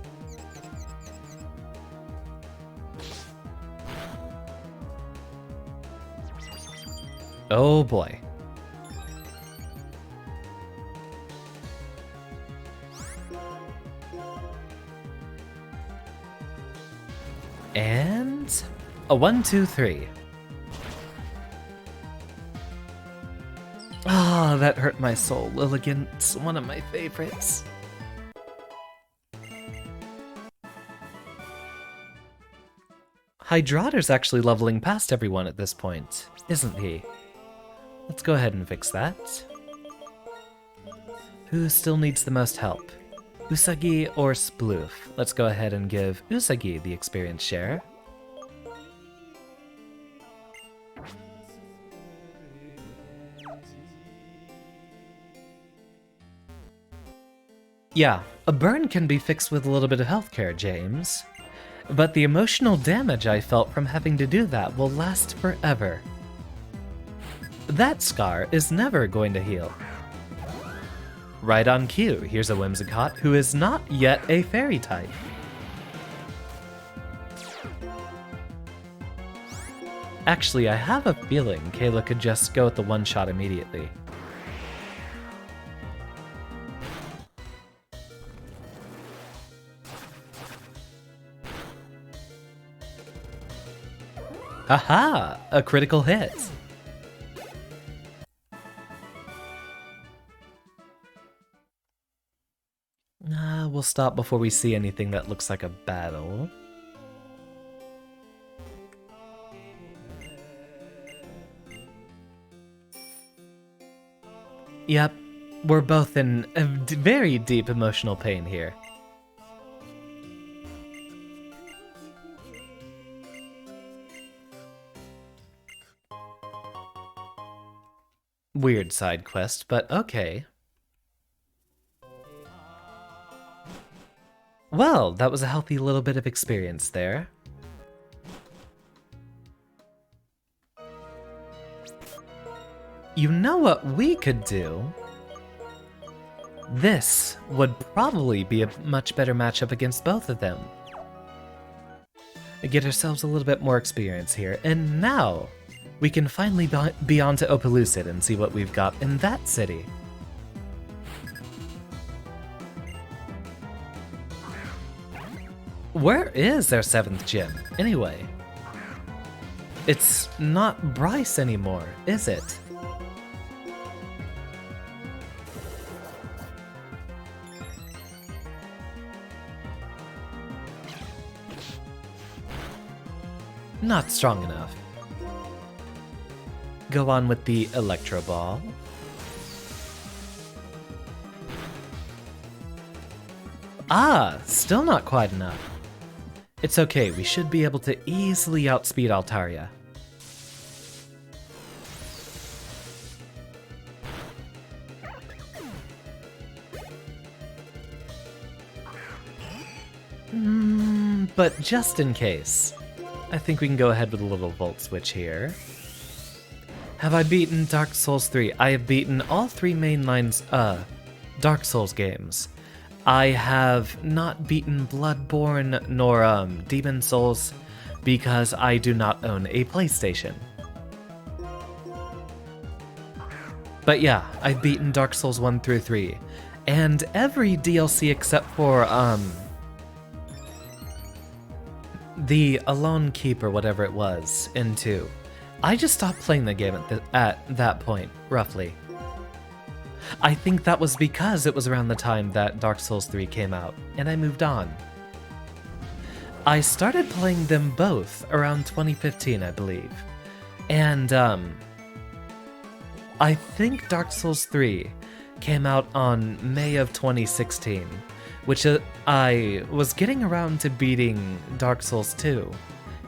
Oh boy. And a 1, 2, 3. Ah, that hurt my soul. Lilligan, it's one of my favorites. Hydroder's actually leveling past everyone at this point, isn't he? Let's go ahead and fix that. Who still needs the most help? Usagi or Sploof? Let's go ahead and give Usagi the experience share. Yeah, a burn can be fixed with a little bit of healthcare, James. But the emotional damage I felt from having to do that will last forever. That scar is never going to heal. Right on cue, here's a Whimsicott who is not yet a fairy type. Actually, I have a feeling Kayla could just go with the one-shot immediately. Haha! A critical hit! We'll stop before we see anything that looks like a battle. Yep, we're both in a very deep emotional pain here. Weird side quest, but okay. Well, that was a healthy little bit of experience there. You know what we could do? This would probably be a much better matchup against both of them. Get ourselves a little bit more experience here, and now we can finally be on to Opelucid and see what we've got in that city. Where is our 7th gym, anyway? It's not Bryce anymore, is it? Not strong enough. Go on with the Electro Ball. Ah, still not quite enough. It's okay, we should be able to easily outspeed Altaria. But just in case, I think we can go ahead with a little Volt Switch here. Have I beaten Dark Souls 3? I have beaten all 3 mainlines, Dark Souls games. I have not beaten Bloodborne nor Demon Souls because I do not own a PlayStation. But yeah, I've beaten Dark Souls 1 through 3, and every DLC except for the Alone Keep or whatever it was in 2. I just stopped playing the game at that point, roughly. I think that was because it was around the time that Dark Souls 3 came out, and I moved on. I started playing them both around 2015, I believe. And, I think Dark Souls 3 came out on May of 2016, which I was getting around to beating Dark Souls 2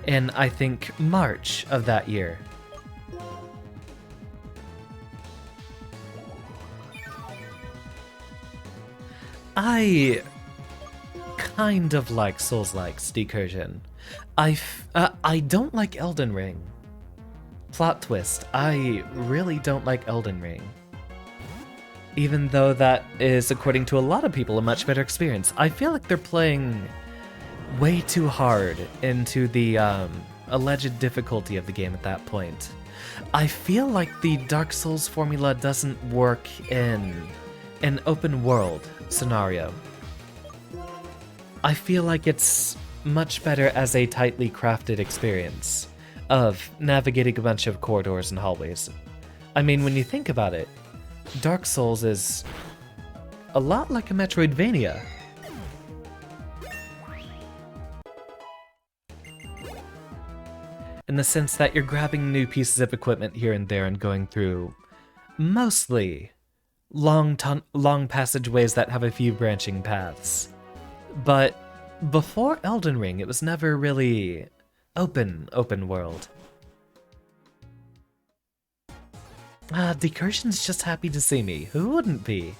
in, I think, March of that year. I kind of like Souls-likes, Decursion. I don't like Elden Ring. Plot twist, I really don't like Elden Ring. Even though that is, according to a lot of people, a much better experience. I feel like they're playing way too hard into the alleged difficulty of the game at that point. I feel like the Dark Souls formula doesn't work in an open world scenario. I feel like it's much better as a tightly crafted experience of navigating a bunch of corridors and hallways. I mean, when you think about it, Dark Souls is a lot like a Metroidvania. In the sense that you're grabbing new pieces of equipment here and there and going through mostly long passageways that have a few branching paths. But before Elden Ring, it was never really open world. Decursion's just happy to see me. Who wouldn't be?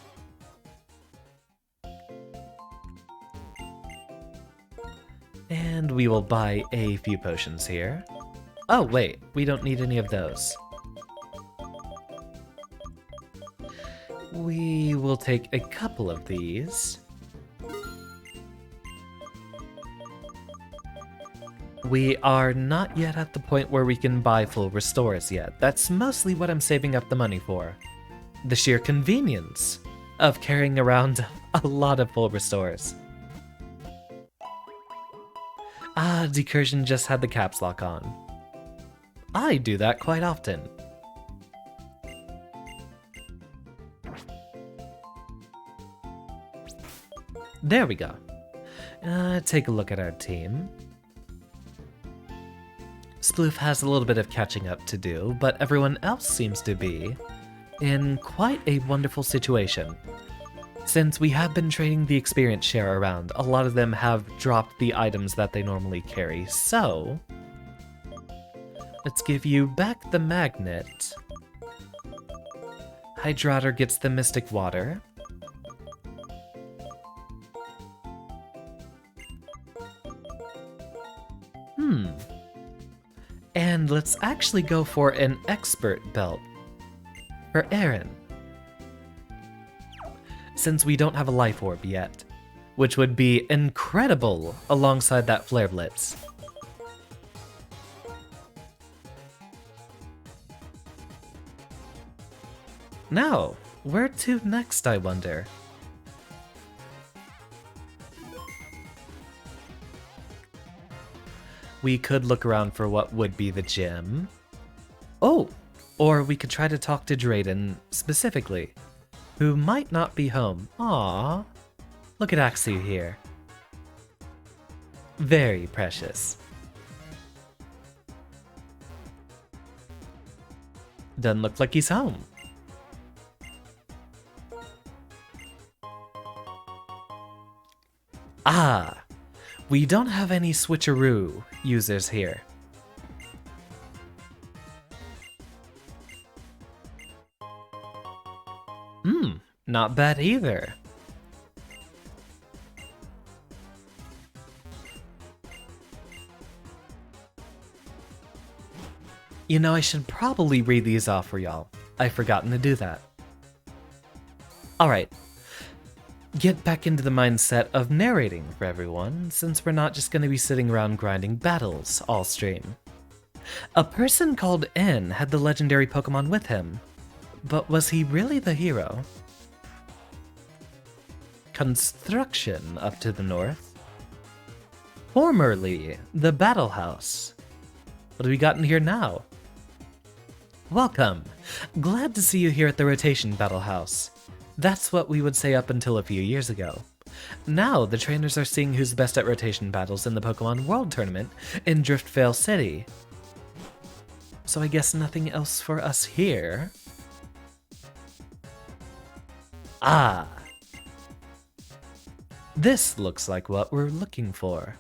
And we will buy a few potions here. Oh, wait, we don't need any of those. We will take a couple of these. We are not yet at the point where we can buy full restores yet. That's mostly what I'm saving up the money for. The sheer convenience of carrying around a lot of full restores. Ah, Decursion just had the caps lock on. I do that quite often. There we go. Take a look at our team. Sploof has a little bit of catching up to do, but everyone else seems to be in quite a wonderful situation. Since we have been trading the experience share around, a lot of them have dropped the items that they normally carry, so let's give you back the magnet. Hydraughter gets the mystic water. And let's actually go for an expert belt for Aaron. Since we don't have a life orb yet, which would be incredible alongside that flare blitz. Now, where to next, I wonder? We could look around for what would be the gym. Oh, or we could try to talk to Drayden specifically, who might not be home. Aww, look at Axu here. Very precious. Doesn't look like he's home. Ah, we don't have any switcheroo users here. Not bad either. You know, I should probably read these off for y'all. I've forgotten to do that. Alright. Get back into the mindset of narrating for everyone, since we're not just going to be sitting around grinding battles all stream. A person called N had the legendary Pokemon with him, but was he really the hero? Construction up to the north. Formerly, the Battle House. What have we got in here now? Welcome. Glad to see you here at the Rotation Battle House. That's what we would say up until a few years ago. Now, the trainers are seeing who's best at rotation battles in the Pokemon World Tournament in Driftvale City. So I guess nothing else for us here. Ah! This looks like what we're looking for.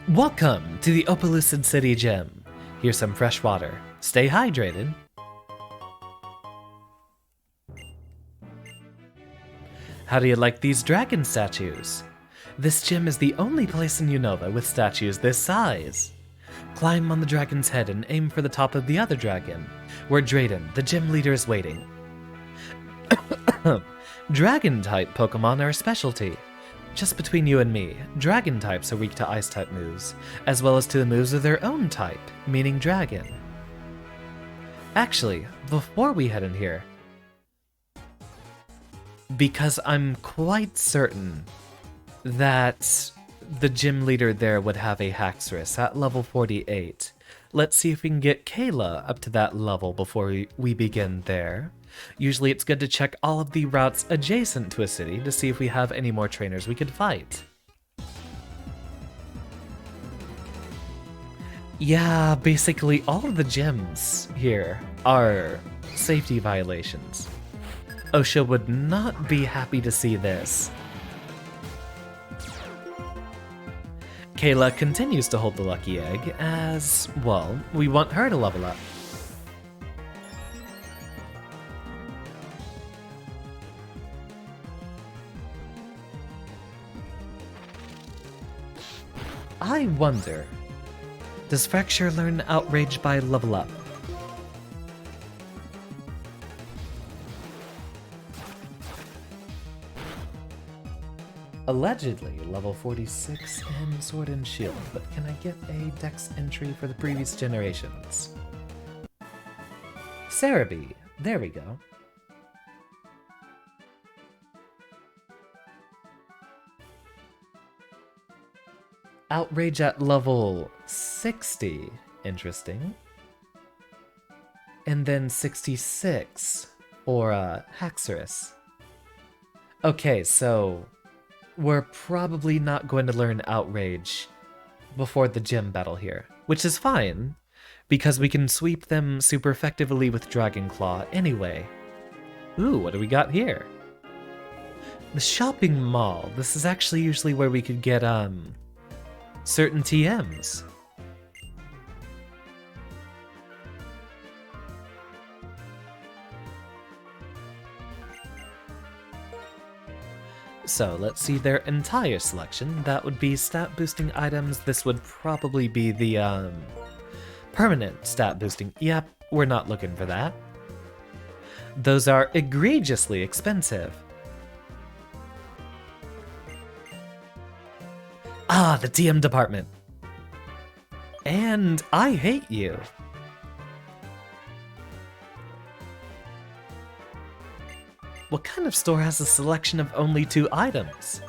Welcome to the Opelucid City Gym. Here's some fresh water. Stay hydrated. How do you like these dragon statues? This gym is the only place in Unova with statues this size. Climb on the dragon's head and aim for the top of the other dragon, where Drayden, the gym leader, is waiting. Dragon-type Pokemon are a specialty. Just between you and me, dragon types are weak to ice type moves, as well as to the moves of their own type, meaning dragon. Actually, before we head in here, because I'm quite certain that the gym leader there would have a Haxorus at level 48. Let's see if we can get Kayla up to that level before we begin there. Usually it's good to check all of the routes adjacent to a city to see if we have any more trainers we could fight. Yeah, basically all of the gyms here are safety violations. OSHA would not be happy to see this. Kayla continues to hold the lucky egg as, well, we want her to level up. I wonder, does Fracture learn Outrage by level up? Allegedly, level 46 in Sword and Shield, but can I get a Dex entry for the previous generations? Cerebi, there we go. Outrage at level 60, interesting. And then 66 for Haxorus. Okay, so we're probably not going to learn Outrage before the gym battle here, which is fine, because we can sweep them super effectively with Dragon Claw anyway. Ooh, what do we got here? The shopping mall. This is actually usually where we could get, certain TMs. So let's see their entire selection. That would be stat boosting items. This would probably be the permanent stat boosting. Yep, we're not looking for that. Those are egregiously expensive. Ah, the TM department. And I hate you. What kind of store has a selection of only 2 items?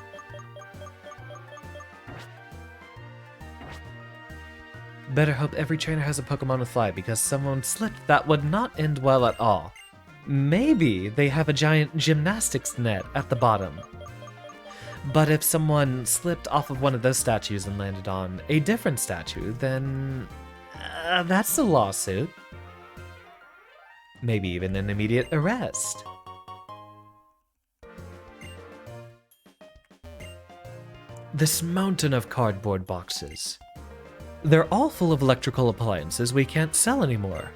Better hope every trainer has a Pokemon with Fly, because someone slipped. That would not end well at all. Maybe they have a giant gymnastics net at the bottom. But if someone slipped off of one of those statues and landed on a different statue, then that's a lawsuit. Maybe even an immediate arrest. This mountain of cardboard boxes. They're all full of electrical appliances we can't sell anymore.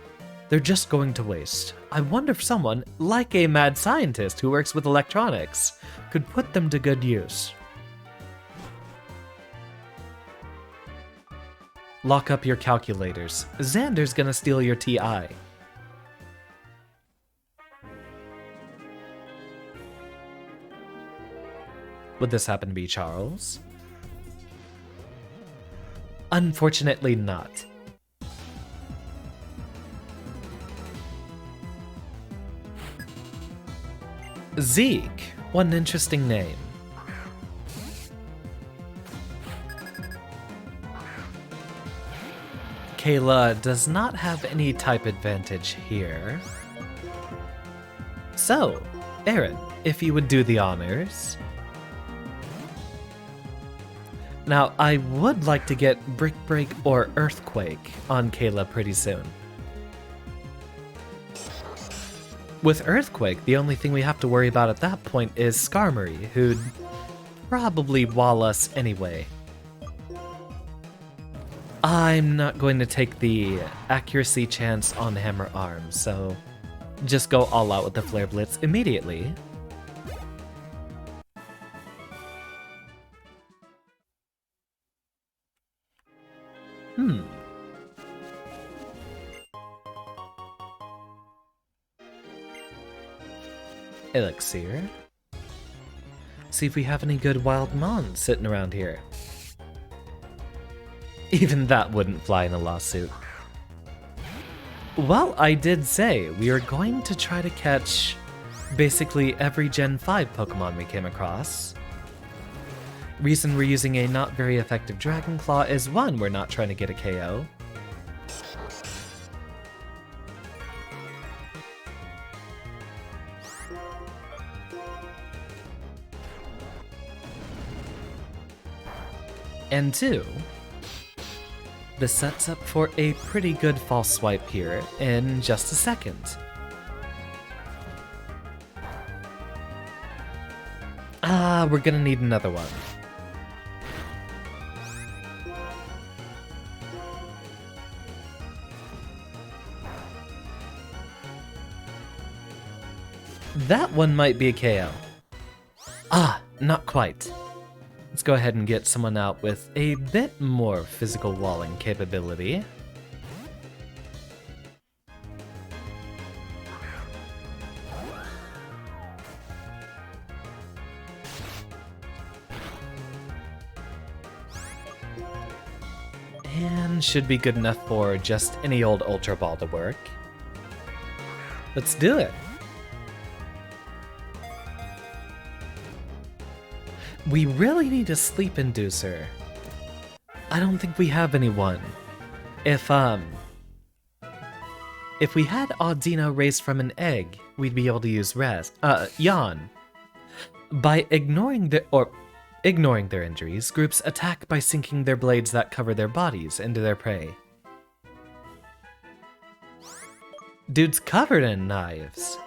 They're just going to waste. I wonder if someone, like a mad scientist who works with electronics, could put them to good use. Lock up your calculators. Xander's gonna steal your TI. Would this happen to be Charles? Unfortunately not. Zeke, what an interesting name. Kayla does not have any type advantage here. So, Aaron, if you would do the honors. Now, I would like to get Brick Break or Earthquake on Kayla pretty soon. With Earthquake, the only thing we have to worry about at that point is Skarmory, who'd probably wall us anyway. I'm not going to take the accuracy chance on Hammer Arm, so just go all out with the Flare Blitz immediately. Elixir. See if we have any good wild mons sitting around here. Even that wouldn't fly in a lawsuit. Well, I did say we are going to try to catch basically every Gen 5 Pokemon we came across. Reason we're using a not very effective Dragon Claw is 1, we're not trying to get a KO. And 2, this sets up for a pretty good false swipe here in just a second. We're gonna need another one. That one might be a KO. Not quite. Let's go ahead and get someone out with a bit more physical walling capability. And should be good enough for just any old Ultra Ball to work. Let's do it! We really need a sleep inducer. I don't think we have anyone. If we had Audino raised from an egg, we'd be able to use Yawn. By ignoring their injuries, groups attack by sinking their blades that cover their bodies into their prey. Dude's covered in knives.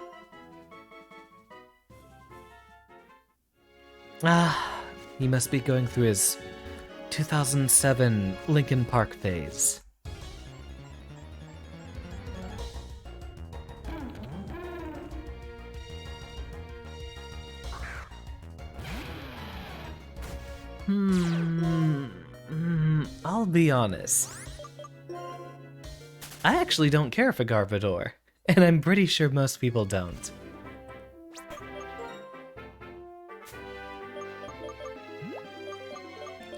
He must be going through his 2007 Linkin Park phase. I'll be honest. I actually don't care for Garvador, and I'm pretty sure most people don't.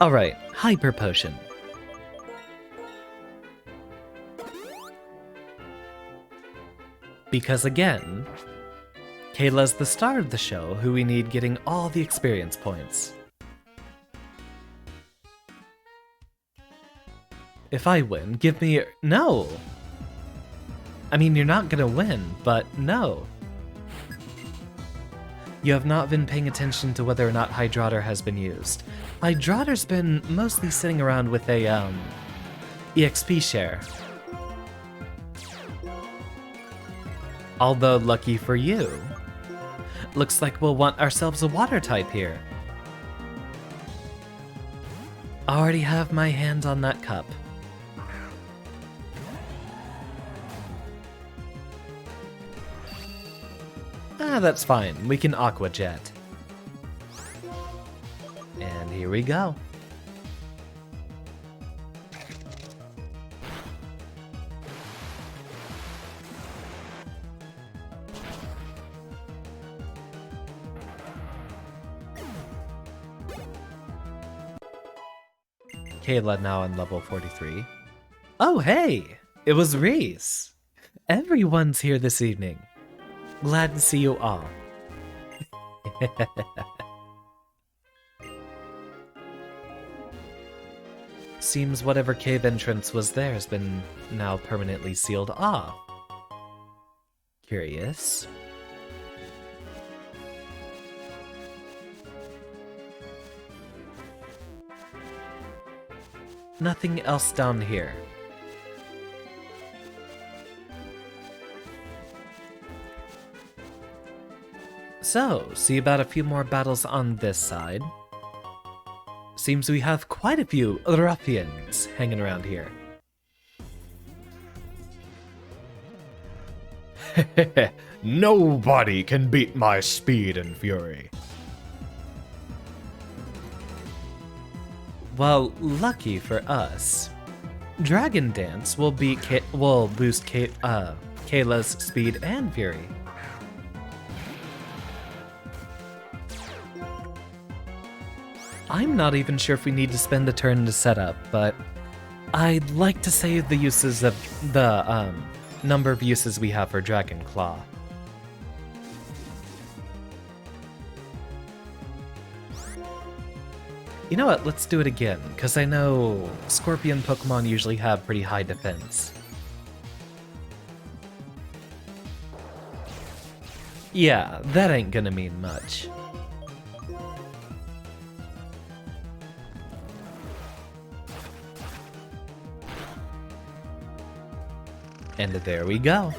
Alright, Hyper Potion. Because again, Kayla's the star of the show who we need getting all the experience points. If I win, give me no! I mean, you're not gonna win, but no. You have not been paying attention to whether or not Hydrotter has been used. Hydrotter's been mostly sitting around with a, EXP share. Although, lucky for you, looks like we'll want ourselves a water type here. I already have my hand on that cup. That's fine. We can Aqua Jet. And here we go. Kayla now on level 43. Oh, hey! It was Reese! Everyone's here this evening. Glad to see you all. Seems whatever cave entrance was there has been now permanently sealed off. Curious. Nothing else down here. So, see about a few more battles on this side. Seems we have quite a few ruffians hanging around here. Nobody can beat my speed and fury. Well, lucky for us, Dragon Dance will boost Kayla's speed and fury. I'm not even sure if we need to spend a turn to set up, but I'd like to save the uses of the number of uses we have for Dragon Claw. You know what, let's do it again, because I know Scorpion Pokemon usually have pretty high defense. Yeah, that ain't gonna mean much. And there we go.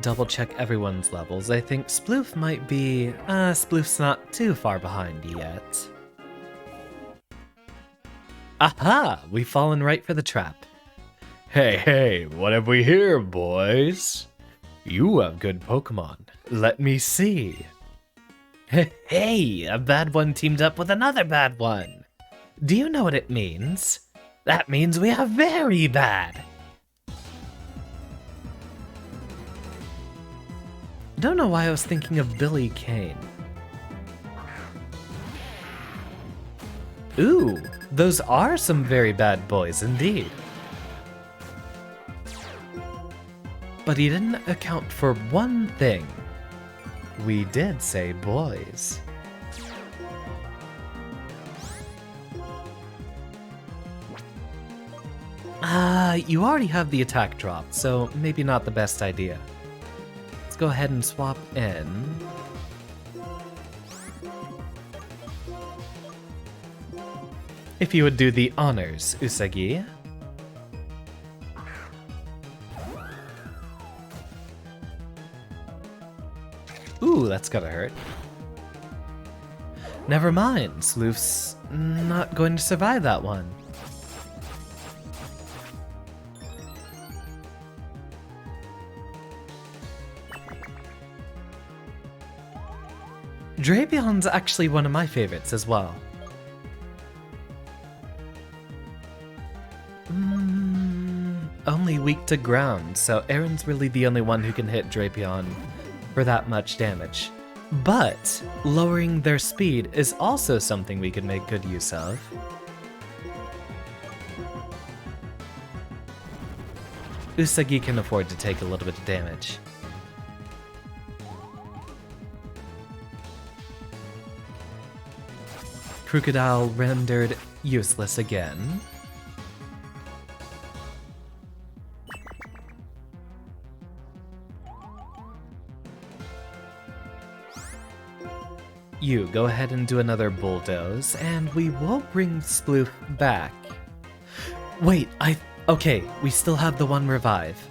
Double check everyone's levels. I think Sploof might be... Sploof's not too far behind yet. Aha! We've fallen right for the trap. Hey, what have we here, boys? You have good Pokemon. Let me see. Hey, a bad one teamed up with another bad one. Do you know what it means? That means we are very bad. Don't know why I was thinking of Billy Kane. Ooh, those are some very bad boys indeed. But he didn't account for one thing. We did say boys. You already have the attack drop, so maybe not the best idea. Let's go ahead and swap in. If you would do the honors, Usagi. Ooh, that's gotta hurt. Never mind, Sloof's not going to survive that one. Drapion's actually one of my favorites as well. Only weak to ground, so Aaron's really the only one who can hit Drapion for that much damage. But lowering their speed is also something we could make good use of. Usagi can afford to take a little bit of damage. Crocodile rendered useless again. You go ahead and do another bulldoze, and we will bring Sploof back. Wait, okay, we still have the one revive.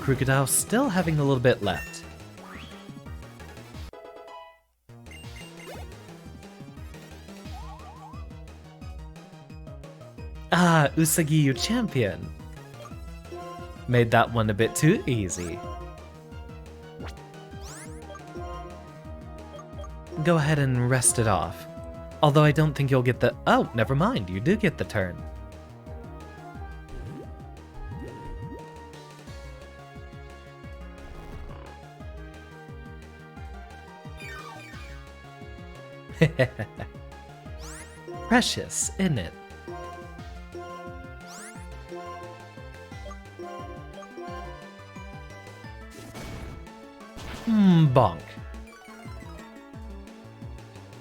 Crocodile still having a little bit left. Usagi, you champion. Made that one a bit too easy. Go ahead and rest it off. Although I don't think you'll get the... Oh, never mind, you do get the turn. Precious, isn't it? Bonk.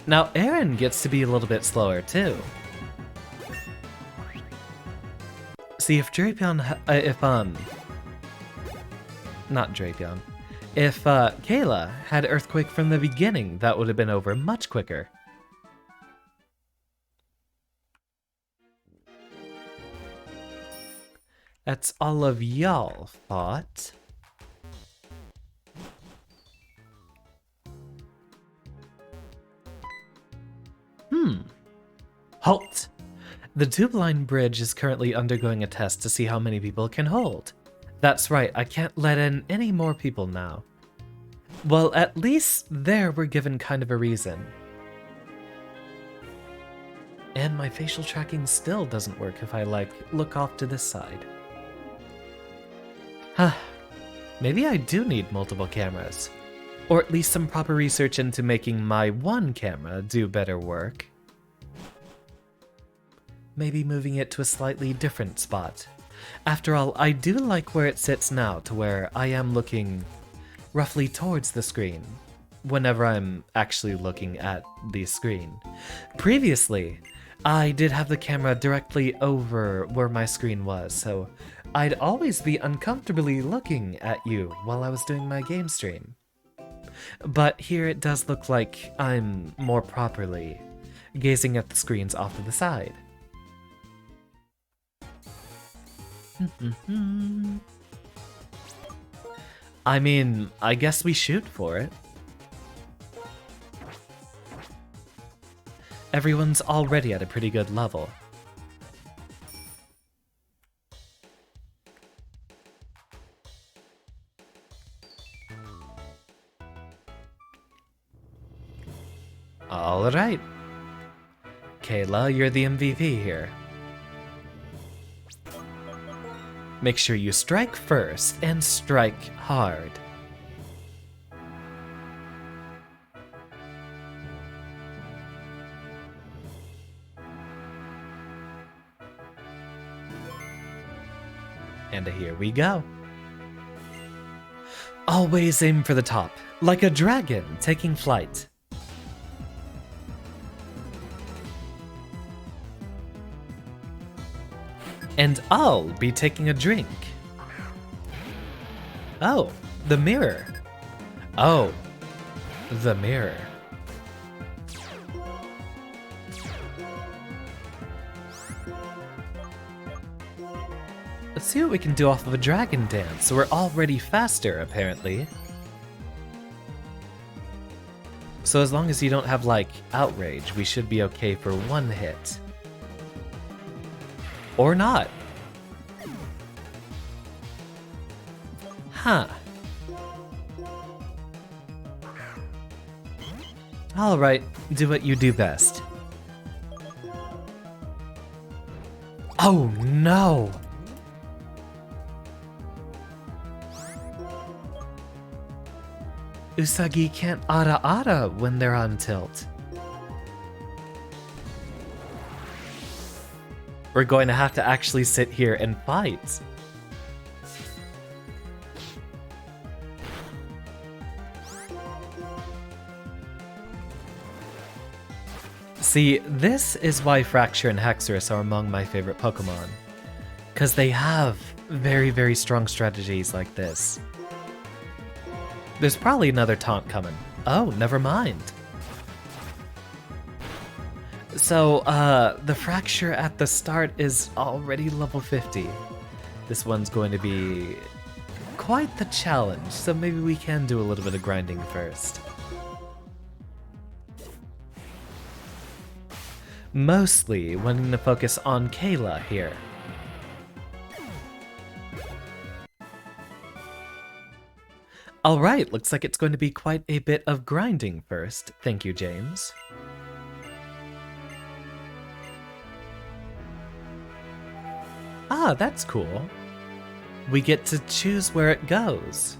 Now Aaron gets to be a little bit slower too. See, if Drapion, not Drapion, if Kayla had Earthquake from the beginning, that would have been over much quicker. That's all of y'all thought. Halt! The tube-line bridge is currently undergoing a test to see how many people it can hold. That's right, I can't let in any more people now. Well, at least there we're given kind of a reason. And my facial tracking still doesn't work if I, look off to this side. Maybe I do need multiple cameras. Or at least some proper research into making my one camera do better work. Maybe moving it to a slightly different spot. After all, I do like where it sits now, to where I am looking roughly towards the screen, whenever I'm actually looking at the screen. Previously, I did have the camera directly over where my screen was, so I'd always be uncomfortably looking at you while I was doing my game stream. But here it does look like I'm more properly gazing at the screens off to the side. I mean, I guess we shoot for it. Everyone's already at a pretty good level. Alright. Kayla, you're the MVP here. Make sure you strike first, and strike hard. And here we go. Always aim for the top, like a dragon taking flight. And I'll be taking a drink. Oh, the mirror. Oh, the mirror. Let's see what we can do off of a dragon dance. We're already faster, apparently. So as long as you don't have, like, outrage, we should be okay for one hit. Or not. Huh. Alright, do what you do best. Oh no! Usagi can't ara when they're on tilt. We're going to have to actually sit here and fight. See, this is why Fracture and Hexorus are among my favorite Pokemon. Because they have very, very strong strategies like this. There's probably another taunt coming. Oh, never mind. So, the Fracture at the start is already level 50. This one's going to be quite the challenge, so maybe we can do a little bit of grinding first. Mostly wanting to focus on Kayla here. Alright, looks like it's going to be quite a bit of grinding first. Thank you, James. Ah, that's cool. We get to choose where it goes.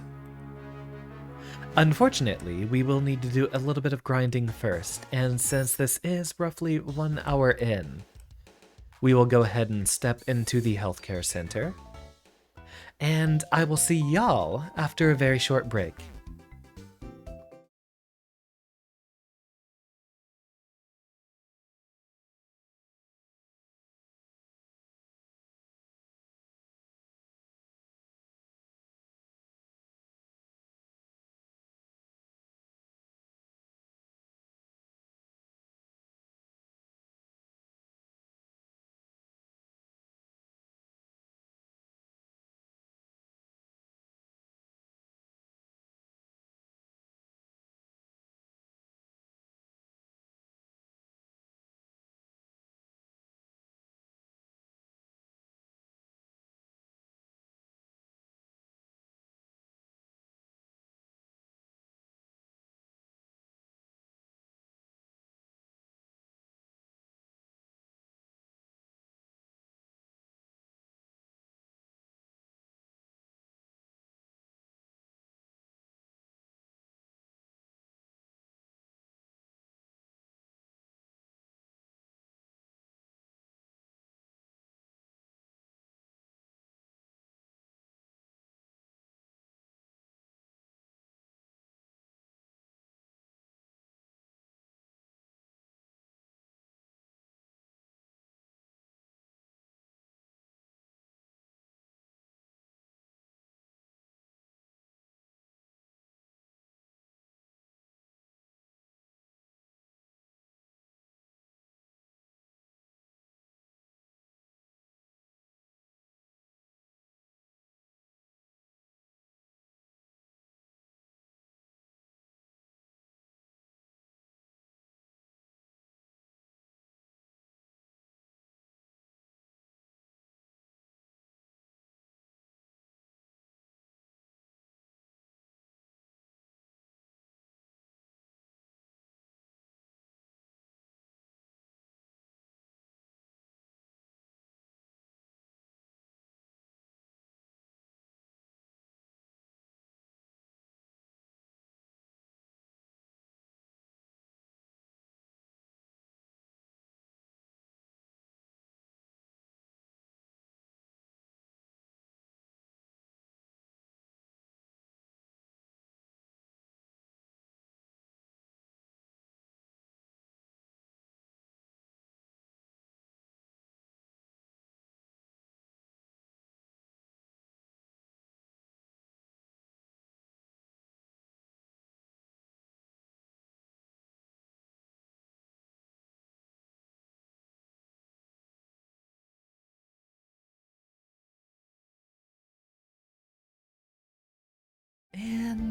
Unfortunately, we will need to do a little bit of grinding first, and since this is roughly 1 hour in, we will go ahead and step into the healthcare center. And I will see y'all after a very short break.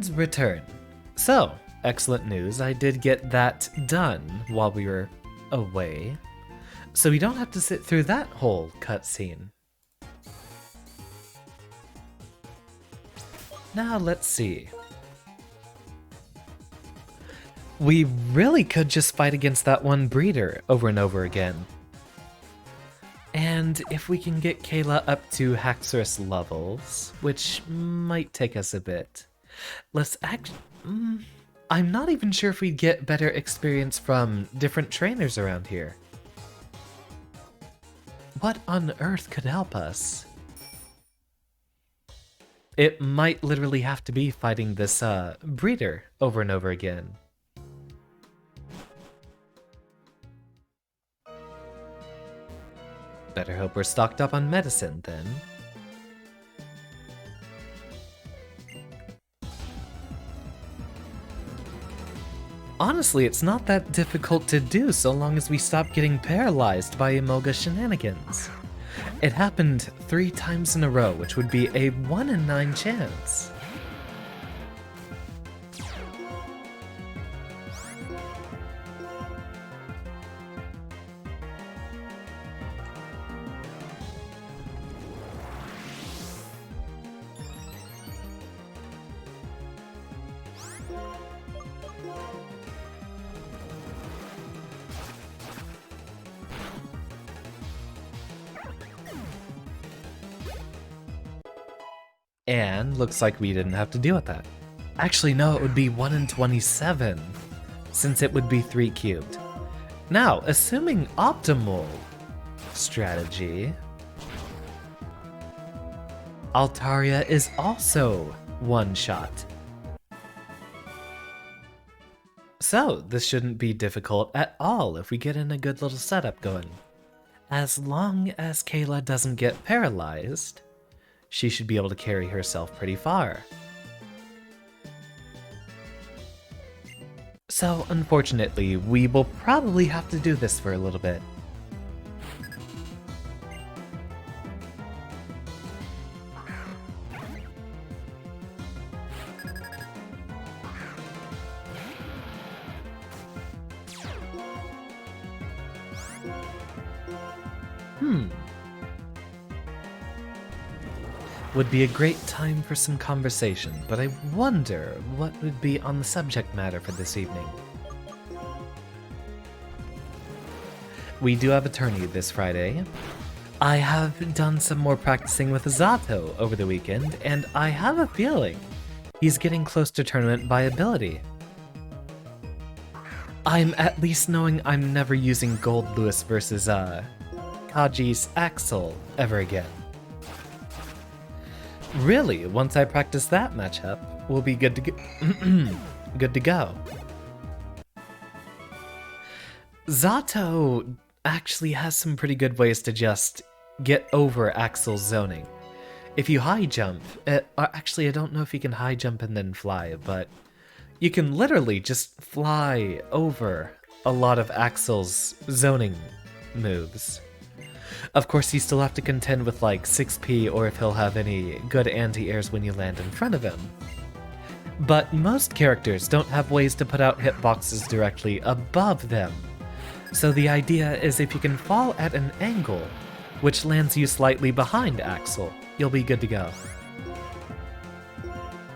And return. So, excellent news, I did get that done while we were away. So we don't have to sit through that whole cutscene. Now let's see. We really could just fight against that one breeder over and over again. And if we can get Kayla up to Haxorus levels, which might take us a bit, let's I'm not even sure if we'd get better experience from different trainers around here. What on earth could help us? It might literally have to be fighting this breeder over and over again. Better hope we're stocked up on medicine then. Honestly, it's not that difficult to do so long as we stop getting paralyzed by Emolga shenanigans. It happened 3 times in a row, which would be a 1 in 9 chance. And looks like we didn't have to deal with that. Actually, no, it would be 1 in 27, since it would be 3 cubed. Now, assuming optimal strategy, Altaria is also one shot. So, this shouldn't be difficult at all if we get in a good little setup going. As long as Kayla doesn't get paralyzed, she should be able to carry herself pretty far. So, unfortunately, we will probably have to do this for a little bit. Would be a great time for some conversation, but I wonder what would be on the subject matter for this evening. We do have a tourney this Friday. I have done some more practicing with Zato over the weekend, and I have a feeling he's getting close to tournament viability. I'm at least knowing I'm never using Gold Lewis versus Kaji's Axel ever again. Really, once I practice that matchup, we'll be good to go. Good to go. Zato actually has some pretty good ways to just get over Axel's zoning. If you high jump, actually I don't know if you can high jump and then fly, but you can literally just fly over a lot of Axel's zoning moves. Of course, you still have to contend with like 6p or if he'll have any good anti-airs when you land in front of him. But most characters don't have ways to put out hitboxes directly above them. So the idea is if you can fall at an angle, which lands you slightly behind Axel, you'll be good to go.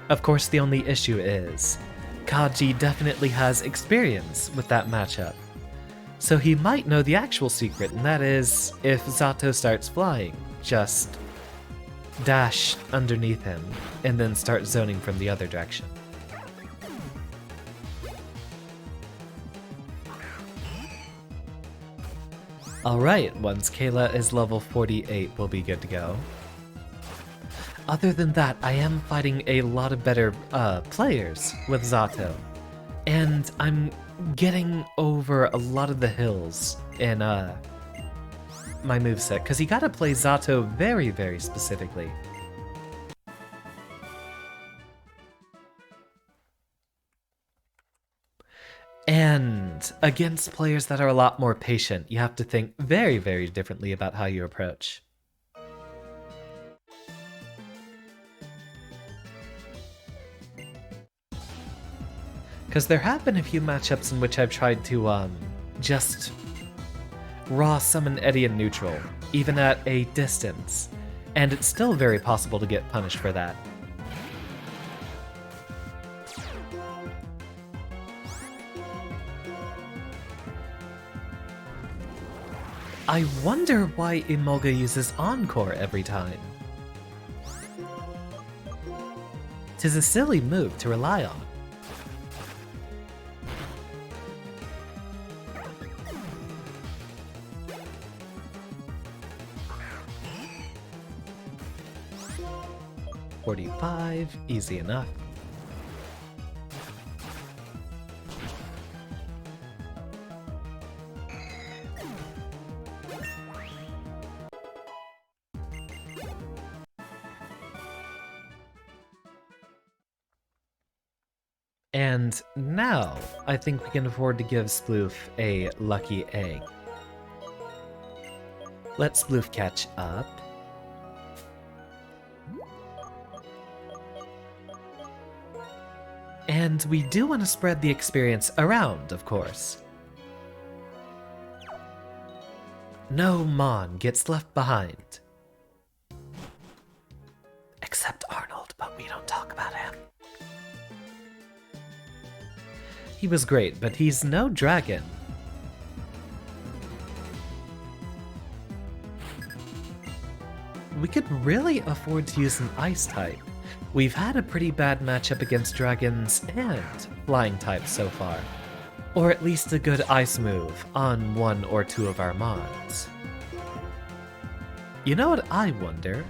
Of course, the only issue is, Kaji definitely has experience with that matchup. So he might know the actual secret, and that is, if Zato starts flying, just dash underneath him, and then start zoning from the other direction. Alright, once Kayla is level 48, we'll be good to go. Other than that, I am fighting a lot of better players with Zato, and I'm getting over a lot of the hills in my moveset, because you gotta play Zato very, very specifically. And against players that are a lot more patient, you have to think very, very differently about how you approach. Because there have been a few matchups in which I've tried to, just raw summon Eddie in neutral, even at a distance, and it's still very possible to get punished for that. I wonder why Emolga uses Encore every time. 'Tis a silly move to rely on. $45, easy enough. And now, I think we can afford to give Sploof a lucky egg. Let Sploof catch up. And we do want to spread the experience around, of course. No Mon gets left behind. Except Arnold, but we don't talk about him. He was great, but he's no dragon. We could really afford to use an ice type. We've had a pretty bad matchup against dragons and flying types so far. Or at least a good ice move on one or two of our mons. You know what I wonder?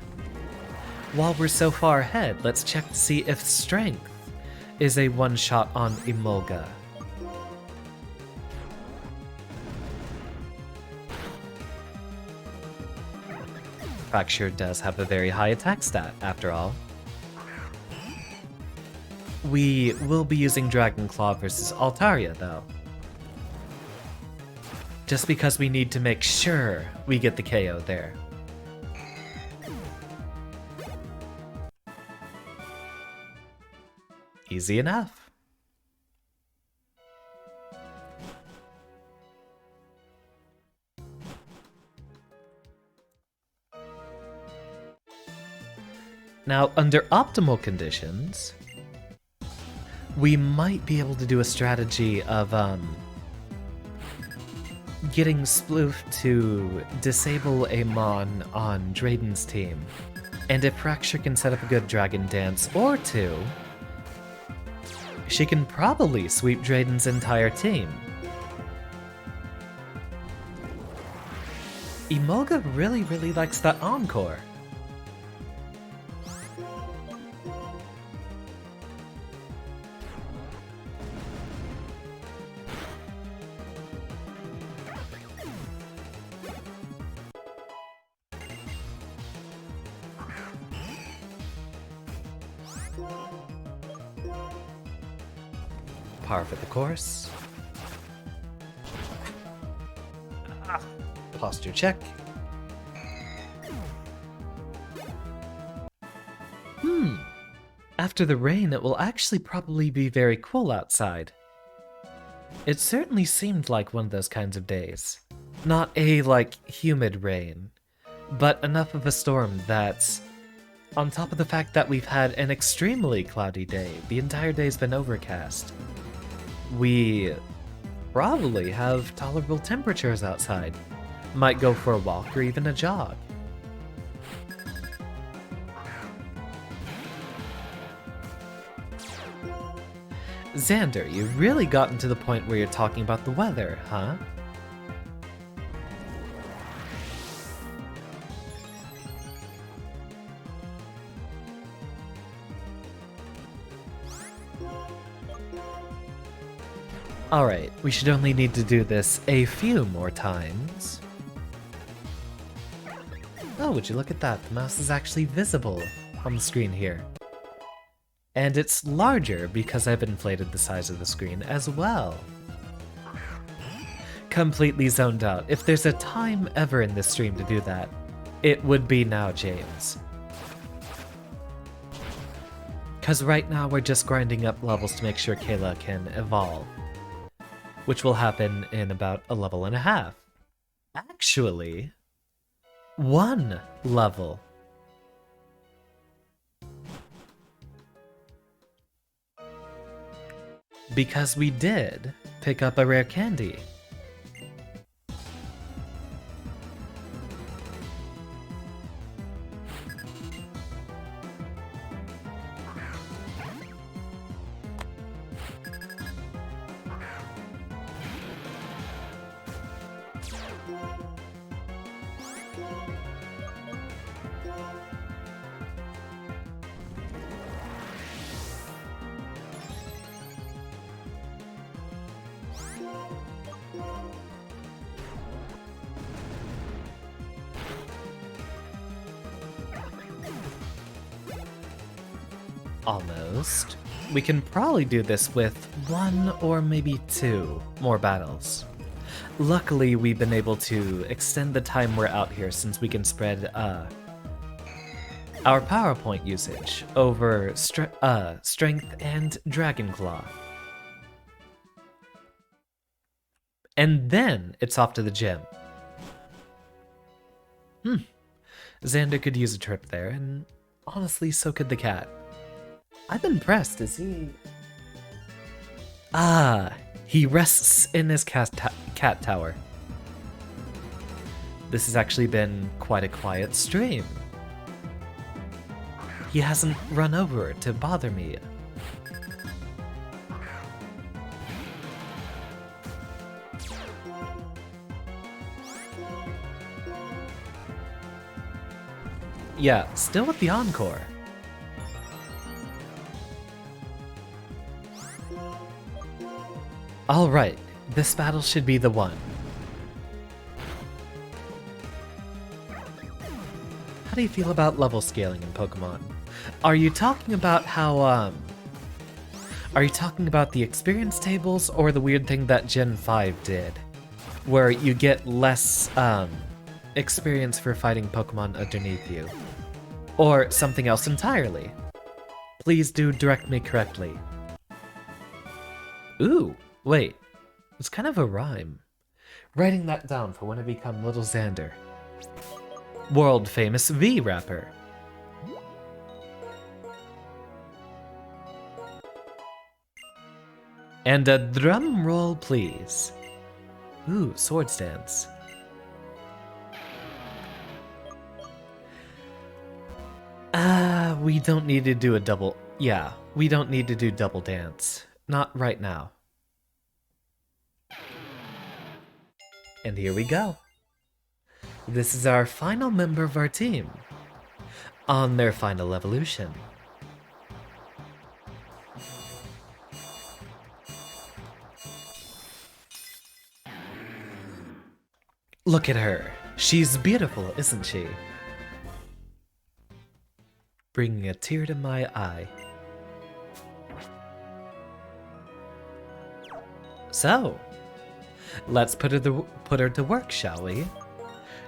While we're so far ahead, let's check to see if Strength is a one-shot on Emolga. Fracture does have a very high attack stat, after all. We will be using Dragon Claw versus Altaria, though. Just because we need to make sure we get the KO there. Easy enough. Now, under optimal conditions, we might be able to do a strategy of getting Sploof to disable a Mon on Drayden's team. And if Fracture can set up a good Dragon Dance or two, she can probably sweep Drayden's entire team. Emolga really likes that Encore. Par for the course. Posture check. After the rain, it will actually probably be very cool outside. It certainly seemed like one of those kinds of days. Not a, humid rain, but enough of a storm that, on top of the fact that we've had an extremely cloudy day, the entire day's been overcast, we probably have tolerable temperatures outside. Might go for a walk or even a jog. Xander, you've really gotten to the point where you're talking about the weather, huh? Alright, we should only need to do this a few more times. Oh, would you look at that? The mouse is actually visible on the screen here. And it's larger because I've inflated the size of the screen as well. Completely zoned out. If there's a time ever in this stream to do that, it would be now, James. Because right now we're just grinding up levels to make sure Kayla can evolve. Which will happen in about a level and a half. Actually, 1 level. Because we did pick up a rare candy. Almost. We can probably do this with 1 or maybe 2 more battles. Luckily, we've been able to extend the time we're out here since we can spread our power point usage over strength and dragon claw. And then it's off to the gym. Xander could use a trip there, and honestly, so could the cat. I'm impressed. Is he... he rests in his cat tower. This has actually been quite a quiet stream. He hasn't run over to bother me. Yeah, still with the encore. Alright, this battle should be the one. How do you feel about level scaling in Pokemon? Are you talking about how, are you talking about the experience tables or the weird thing that Gen 5 did? Where you get less, experience for fighting Pokemon underneath you? Or something else entirely? Please do direct me correctly. Ooh! Wait, it's kind of a rhyme. Writing that down for when I become Little Xander. World famous V rapper. And a drum roll, please. Ooh, swords dance. We don't need to do a double... Yeah, we don't need to do double dance. Not right now. And here we go. This is our final member of our team. On their final evolution. Look at her. She's beautiful, isn't she? Bringing a tear to my eye. So, let's put her to work, shall we?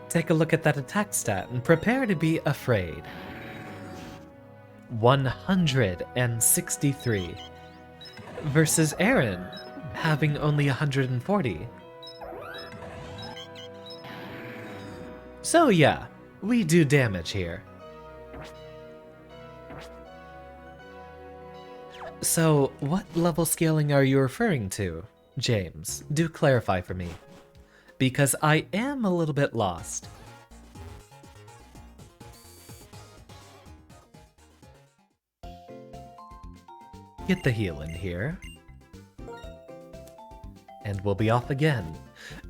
Take a look at that attack stat and prepare to be afraid. 163 versus Aaron having only 140. So yeah, we do damage here. So, what level scaling are you referring to, James? Do clarify for me, because I am a little bit lost. Get the heal in here. And we'll be off again.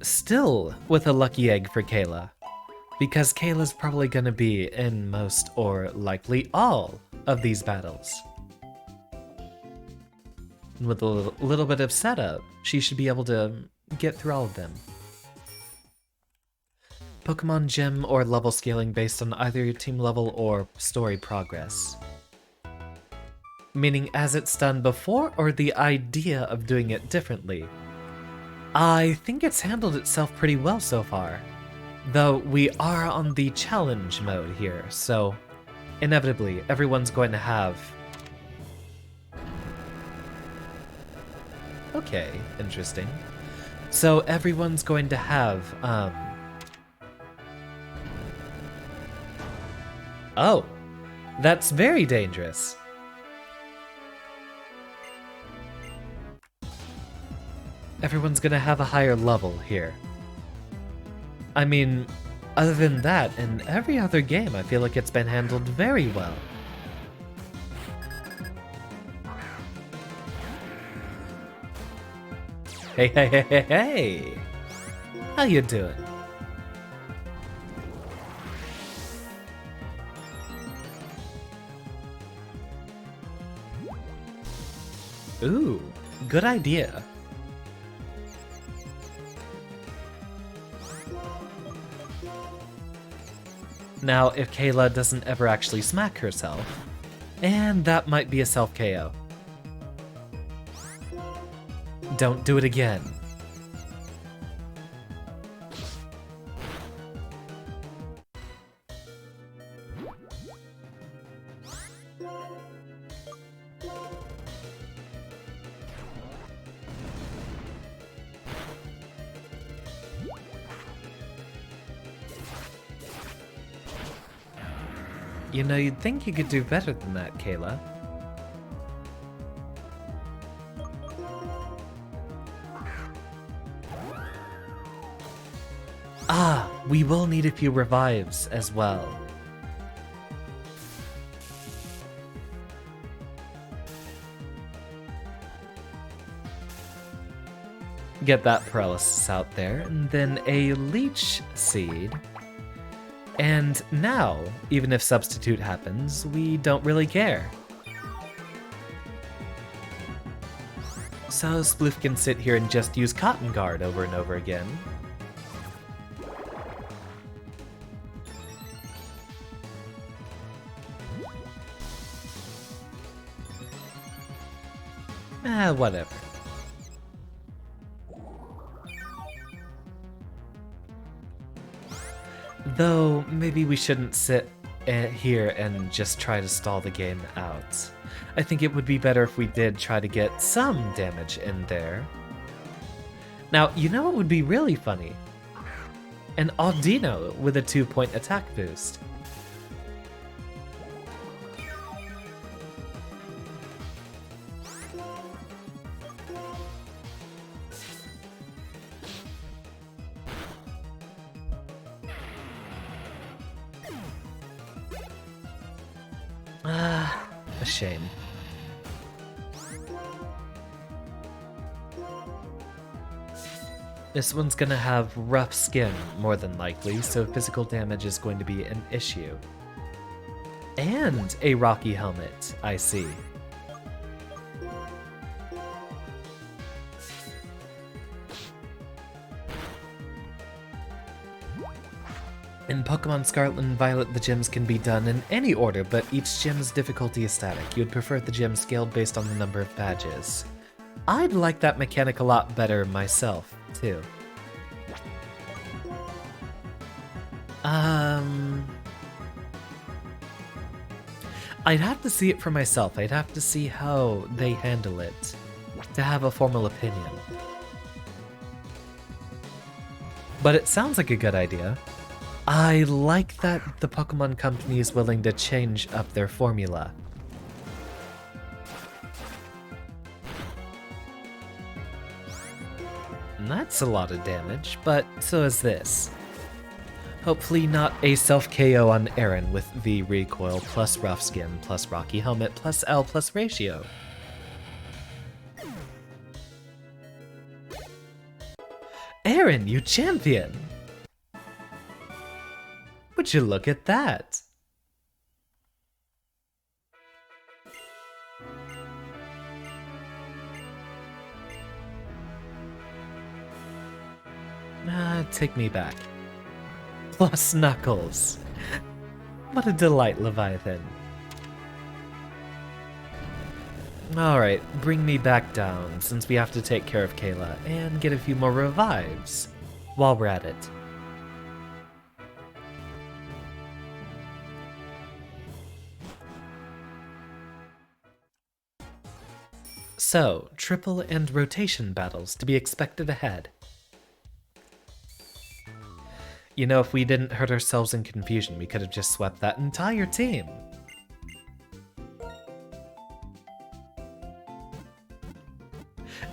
Still with a lucky egg for Kayla, because Kayla's probably gonna be in most or likely all of these battles. With a little bit of setup, she should be able to get through all of them. Pokemon gym or level scaling based on either your team level or story progress. Meaning as it's done before or the idea of doing it differently. I think it's handled itself pretty well so far. Though we are on the challenge mode here, so inevitably everyone's going to have Okay, interesting. So everyone's going to have, Oh, that's very dangerous. Everyone's gonna have a higher level here. I mean, other than that, in every other game, I feel like it's been handled very well. Hey, hey, hey, hey, hey! How you doing? Ooh, good idea. Now, if Kayla doesn't ever actually smack herself, and that might be a self-KO. Don't do it again. You know, you'd think you could do better than that, Kayla. Ah, we will need a few revives as well. Get that paralysis out there, and then a leech seed. And now, even if substitute happens, we don't really care. So Sploof can sit here and just use Cotton Guard over and over again. Whatever. Though, maybe we shouldn't sit here and just try to stall the game out. I think it would be better if we did try to get some damage in there. Now, you know what would be really funny? An Audino with a 2-point attack boost. A shame. This one's gonna have rough skin, more than likely, so physical damage is going to be an issue. And a rocky helmet, I see. In Pokemon Scarlet and Violet, the gyms can be done in any order, but each gym's difficulty is static. You'd prefer the gym scaled based on the number of badges. I'd like that mechanic a lot better myself, too. I'd have to see it for myself. I'd have to see how they handle it to have a formal opinion. But it sounds like a good idea. I like that the Pokemon Company is willing to change up their formula. And that's a lot of damage, but so is this. Hopefully not a self-KO on Aaron with the recoil plus rough skin plus rocky helmet plus L plus ratio. Aaron, you champion! Would you look at that? Take me back. Plus Knuckles. What a delight, Leviathan. Alright, bring me back down, since we have to take care of Kayla, and get a few more revives while we're at it. So, triple and rotation battles to be expected ahead. You know, if we didn't hurt ourselves in confusion, we could have just swept that entire team.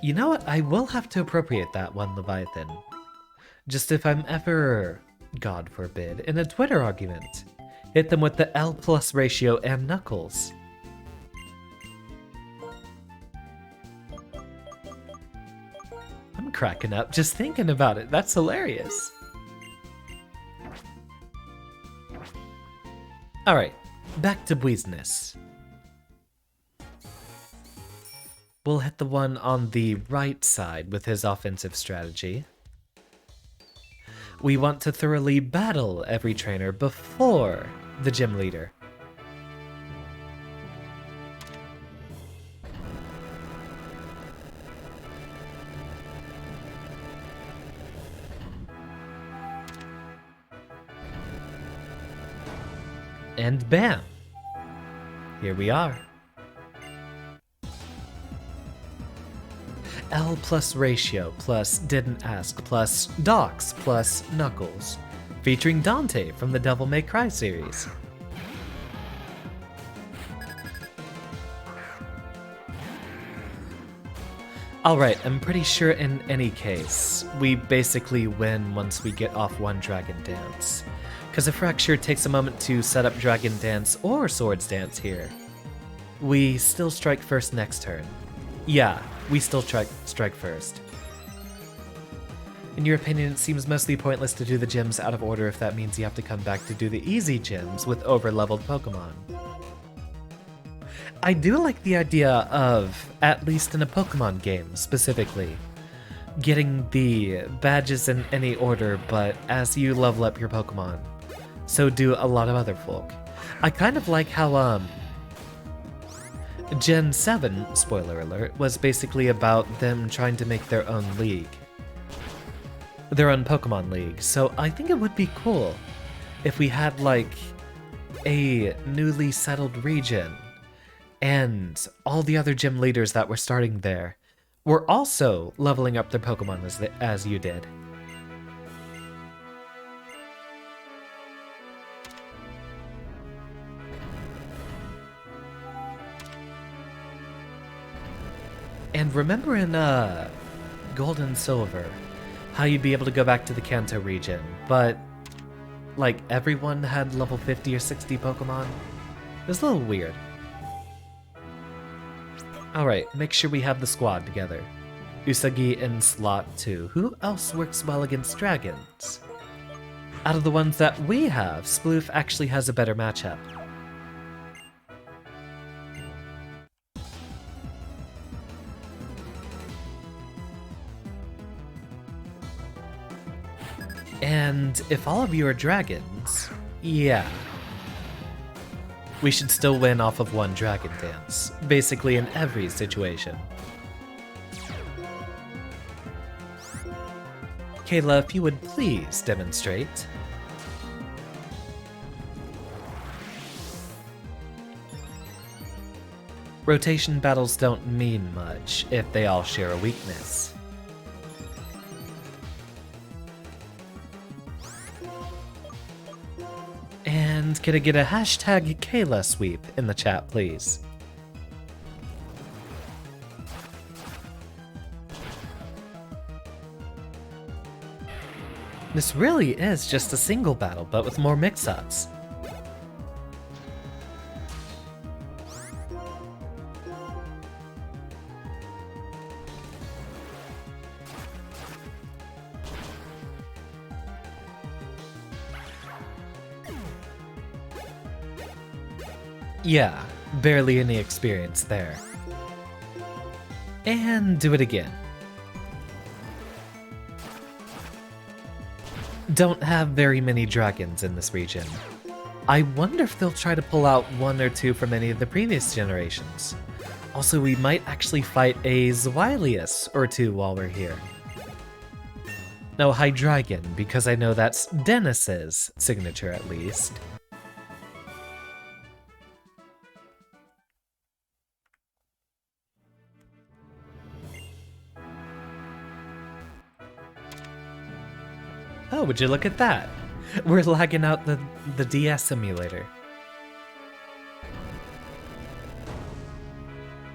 You know what? I will have to appropriate that one, Leviathan. Just if I'm ever, God forbid, in a Twitter argument, hit them with the L+ ratio and Knuckles. I'm cracking up just thinking about it. That's hilarious. Alright, back to business. We'll hit the one on the right side with his offensive strategy. We want to thoroughly battle every trainer before the gym leader. And bam! Here we are. L+ ratio plus didn't ask plus Docs plus Knuckles, featuring Dante from the Devil May Cry series. Alright, I'm pretty sure in any case, we basically win once we get off one Dragon Dance. Because if Fracture takes a moment to set up Dragon Dance or Swords Dance here, we still strike first next turn. Yeah, we still strike first. In your opinion, it seems mostly pointless to do the gyms out of order if that means you have to come back to do the easy gyms with over-leveled Pokemon. I do like the idea of, at least in a Pokemon game specifically, getting the badges in any order, but as you level up your Pokemon, so do a lot of other folk. I kind of like how, Gen 7, spoiler alert, was basically about them trying to make their own league. Their own Pokemon league, so I think it would be cool if we had, like, a newly settled region, and all the other gym leaders that were starting there were also leveling up their Pokemon as you did. And remember in Gold and Silver, how you'd be able to go back to the Kanto region, but like everyone had level 50 or 60 Pokemon? It was a little weird. Alright, make sure we have the squad together. Usagi in slot 2. Who else works well against dragons? Out of the ones that we have, Sploof actually has a better matchup. And if all of you are dragons, yeah. We should still win off of one Dragon Dance, basically in every situation. Kayla, if you would please demonstrate. Rotation battles don't mean much if they all share a weakness. And can I get a hashtag Kayla sweep in the chat, please? This really is just a single battle, but with more mix-ups. Yeah, barely any experience there. And do it again. Don't have very many dragons in this region. I wonder if they'll try to pull out one or two from any of the previous generations. Also, we might actually fight a Zweilius or two while we're here. No Hydreigon, because I know that's Dennis's signature at least. Oh, would you look at that? We're lagging out the DS emulator.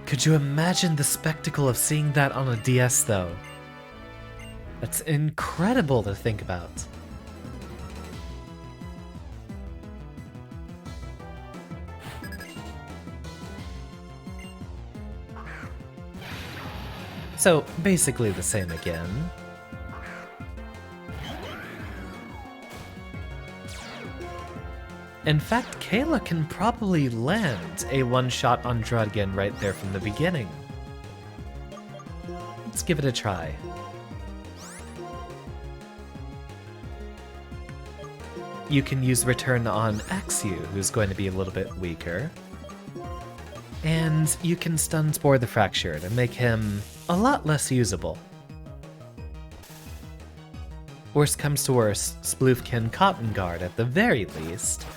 Could you imagine the spectacle of seeing that on a DS, though? That's incredible to think about. So, basically the same again. In fact, Kayla can probably land a one-shot on Drudgen right there from the beginning. Let's give it a try. You can use Return on Axu, who's going to be a little bit weaker. And you can stun Spore the Fractured and make him a lot less usable. Worst comes to worst, Sploof can Cotton Guard at the very least.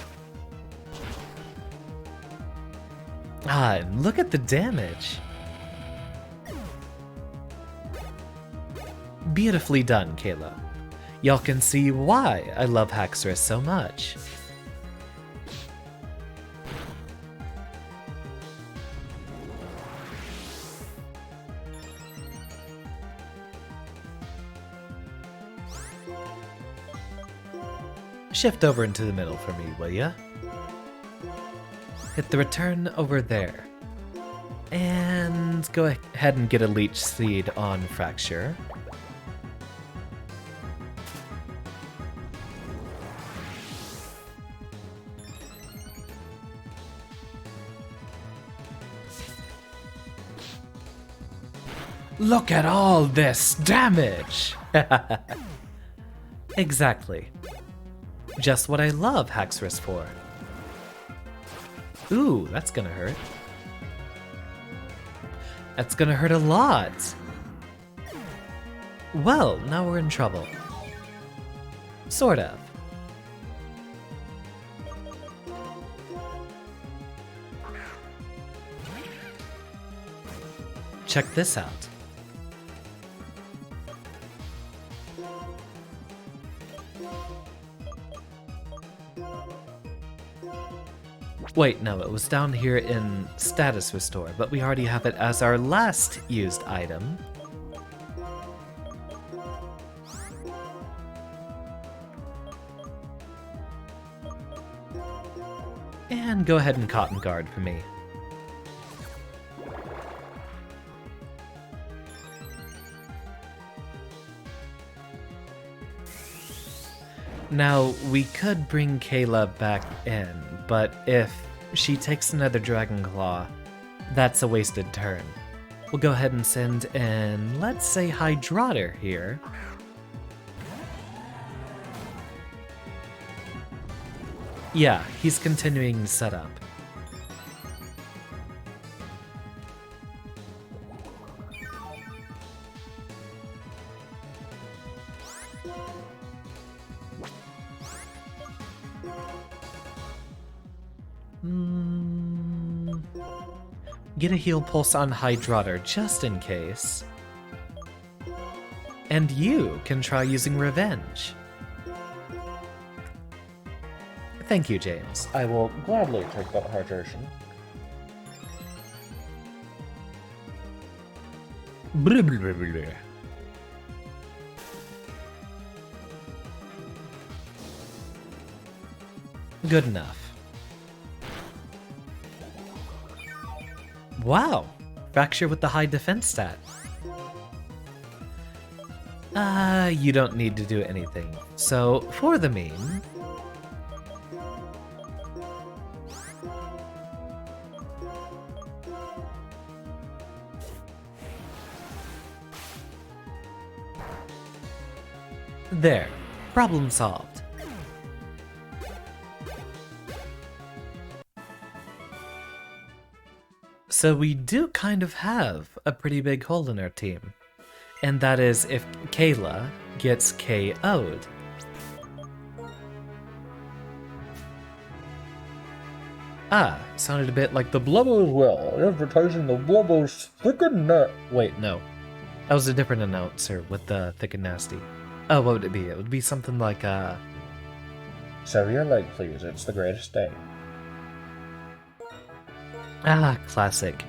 Ah, and look at the damage! Beautifully done, Kayla. Y'all can see why I love Haxorus so much. Shift over into the middle for me, will ya? Hit the return over there. And go ahead and get a Leech Seed on Fracture. Look at all this damage! Exactly. Just what I love Haxorus for. Ooh, that's gonna hurt. That's gonna hurt a lot. Well, now we're in trouble. Sort of. Check this out. Wait, no, it was down here in Status Restore, but we already have it as our last used item. And go ahead and Cotton Guard for me. Now, we could bring Kayla back in, but if she takes another Dragon Claw, that's a wasted turn. We'll go ahead and send in, let's say, Hydrotter here. Yeah, he's continuing the setup. Get a heal pulse on Hydrotter just in case. And you can try using Revenge. Thank you, James. I will gladly take that hydration. Blah, blah, blah, blah. Good enough. Wow! Fracture with the high defense stat. You don't need to do anything. So, for the meme... There. Problem solved. So we do kind of have a pretty big hole in our team. And that is if Kayla gets KO'd. Ah, sounded a bit like the Blubbo's well, advertising the Blubbo's thick and nasty. Wait, no. That was a different announcer with the thick and nasty. Oh, what would it be? It would be something like, Serve your leg, please. It's the greatest day. classic.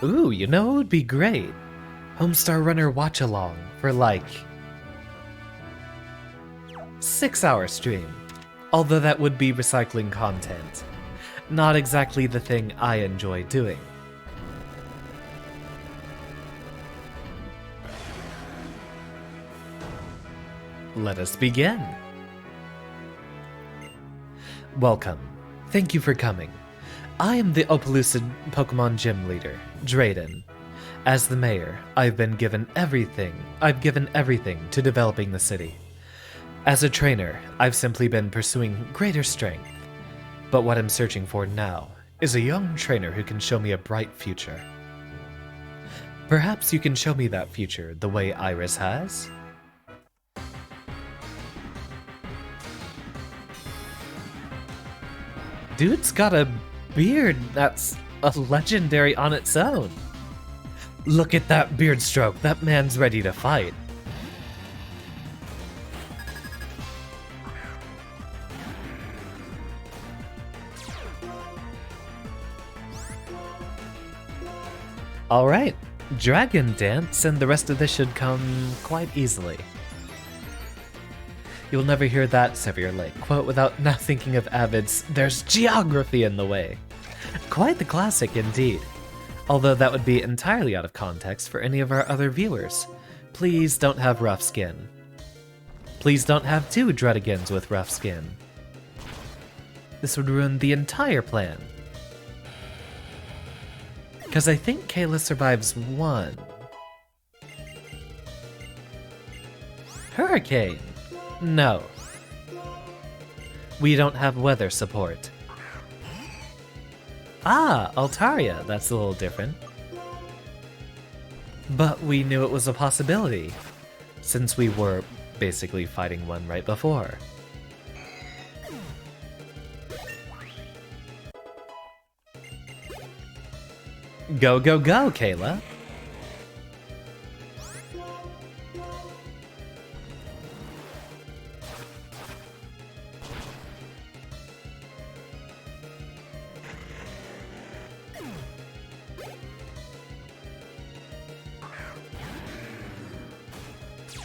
Ooh, you know what would be great? Homestar Runner watch along for like 6-hour stream. Although that would be recycling content. Not exactly the thing I enjoy doing. Let us begin. Welcome. Thank you for coming. I am the Opelucid Pokemon Gym Leader, Drayden. As the mayor, I've given everything to developing the city. As a trainer, I've simply been pursuing greater strength. But what I'm searching for now is a young trainer who can show me a bright future. Perhaps you can show me that future the way Iris has? Dude's got a beard that's a legendary on its own. Look at that beard stroke, that man's ready to fight. Alright, Dragon Dance, and the rest of this should come quite easily. You'll never hear that Sevier Lake quote without now thinking of Avid's "There's geography in the way." Quite the classic indeed. Although that would be entirely out of context for any of our other viewers. Please don't have rough skin. Please don't have 2 Dredigans with rough skin. This would ruin the entire plan. Because I think Kayla survives 1. Hurricane! No. We don't have weather support. Ah, Altaria, that's a little different. But we knew it was a possibility, since we were basically fighting one right before. Go, go, go, Kayla!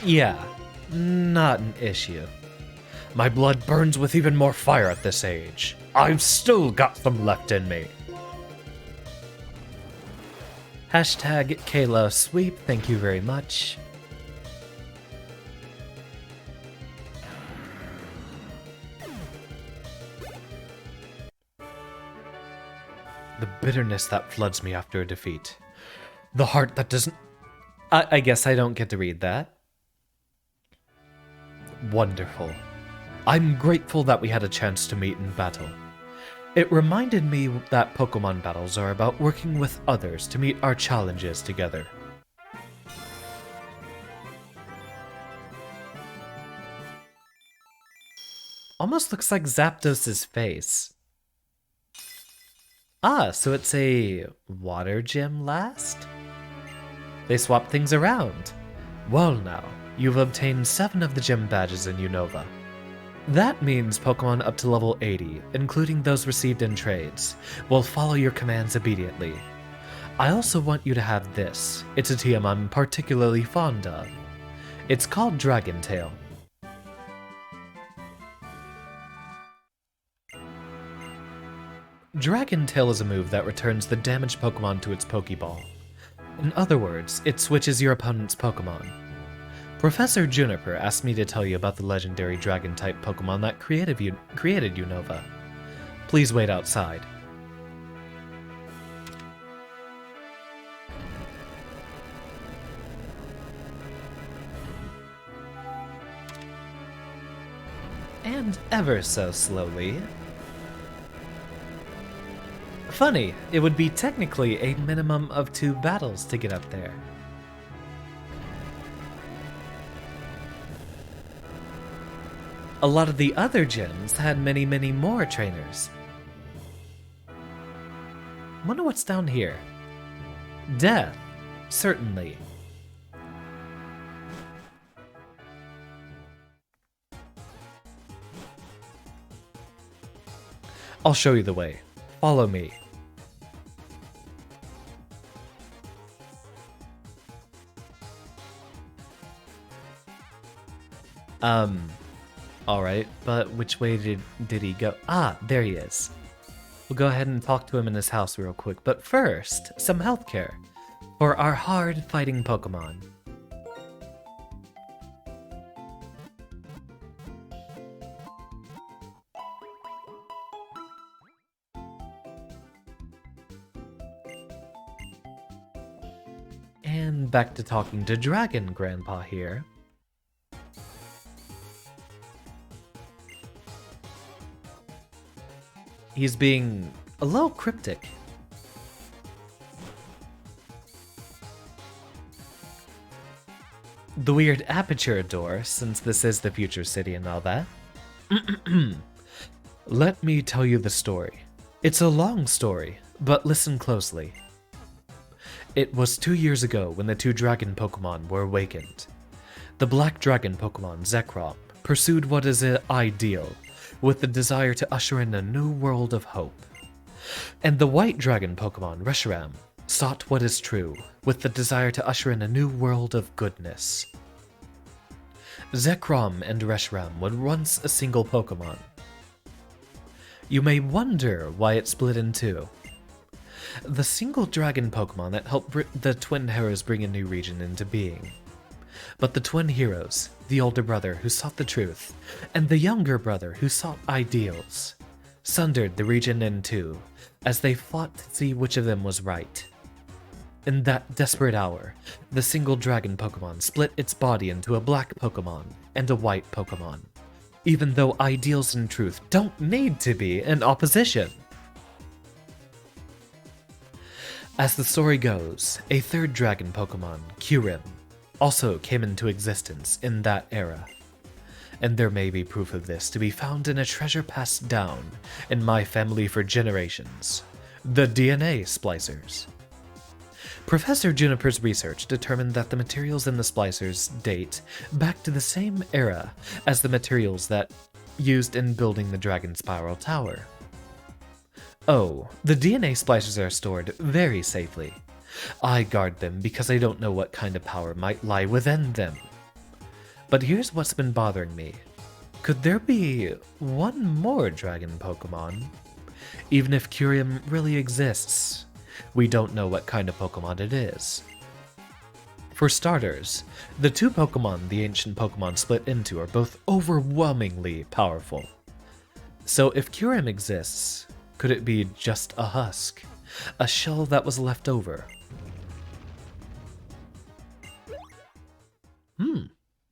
Yeah, not an issue. My blood burns with even more fire at this age. I've still got some left in me. Hashtag Kayla Sweep, thank you very much. The bitterness that floods me after a defeat. The heart that doesn't... I guess I don't get to read that. Wonderful. I'm grateful that we had a chance to meet in battle. It reminded me that Pokemon battles are about working with others to meet our challenges together. Almost looks like Zapdos's face. Ah, so it's a water gym last? They swap things around. Well now, you've obtained 7 of the gym badges in Unova. That means Pokemon up to level 80, including those received in trades, will follow your commands obediently. I also want you to have this. It's a TM I'm particularly fond of. It's called Dragon Tail. Dragon Tail is a move that returns the damaged Pokemon to its Pokeball. In other words, it switches your opponent's Pokemon. Professor Juniper asked me to tell you about the legendary Dragon-type Pokemon that created Unova. Please wait outside. And ever so slowly... Funny, it would be technically a minimum of 2 battles to get up there. A lot of the other gyms had many, many more trainers. Wonder what's down here. Death, certainly. I'll show you the way. Follow me. Alright, but which way did he go? Ah, there he is. We'll go ahead and talk to him in his house real quick, but first, some healthcare for our hard-fighting Pokemon. And back to talking to Dragon Grandpa here. He's being a little cryptic. The weird aperture door, since this is the future city and all that. Let me tell you the story. It's a long story, but listen closely. It was 2 years ago when the two dragon Pokemon were awakened. The black dragon Pokemon, Zekrom, pursued what is ideal, with the desire to usher in a new world of hope. And the white dragon Pokemon, Reshiram, sought what is true, with the desire to usher in a new world of goodness. Zekrom and Reshiram were once a single Pokemon. You may wonder why it split in two. The single dragon Pokemon that helped the twin heroes bring a new region into being. But the twin heroes, the older brother who sought the truth, and the younger brother who sought ideals, sundered the region in two as they fought to see which of them was right. In that desperate hour, the single dragon Pokemon split its body into a black Pokemon and a white Pokemon, even though ideals and truth don't need to be in opposition. As the story goes, a third dragon Pokemon, Kyurem, also came into existence in that era. And there may be proof of this to be found in a treasure passed down in my family for generations, the DNA splicers. Professor Juniper's research determined that the materials in the splicers date back to the same era as the materials that used in building the Dragon Spiral Tower. Oh, the DNA splicers are stored very safely. I guard them because I don't know what kind of power might lie within them. But here's what's been bothering me. Could there be one more dragon Pokemon? Even if Kyurem really exists, we don't know what kind of Pokemon it is. For starters, the two Pokemon the ancient Pokemon split into are both overwhelmingly powerful. So if Kyurem exists, could it be just a husk? A shell that was left over?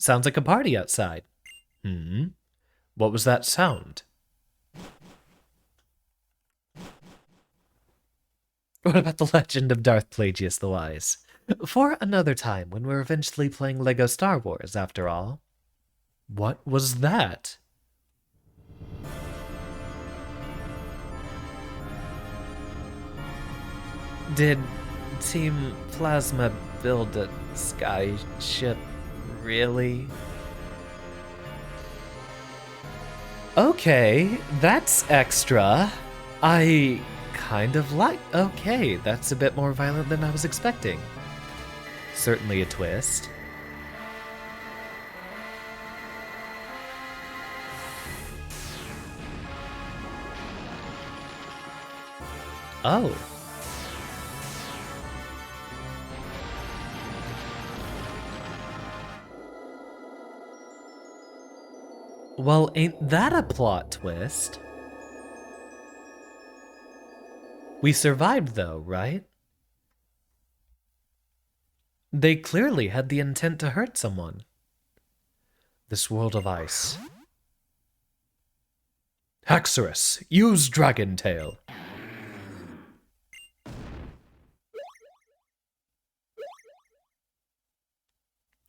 Sounds like a party outside. What was that sound? What about the legend of Darth Plagueis the Wise? For another time, when we're eventually playing LEGO Star Wars, after all. What was that? Did Team Plasma build a skyship? Really? Okay, that's extra. I kind of like... Okay, that's a bit more violent than I was expecting. Certainly a twist. Oh. Well, ain't that a plot twist? We survived though, right? They clearly had the intent to hurt someone. This world of ice. Haxorus, use Dragon Tail.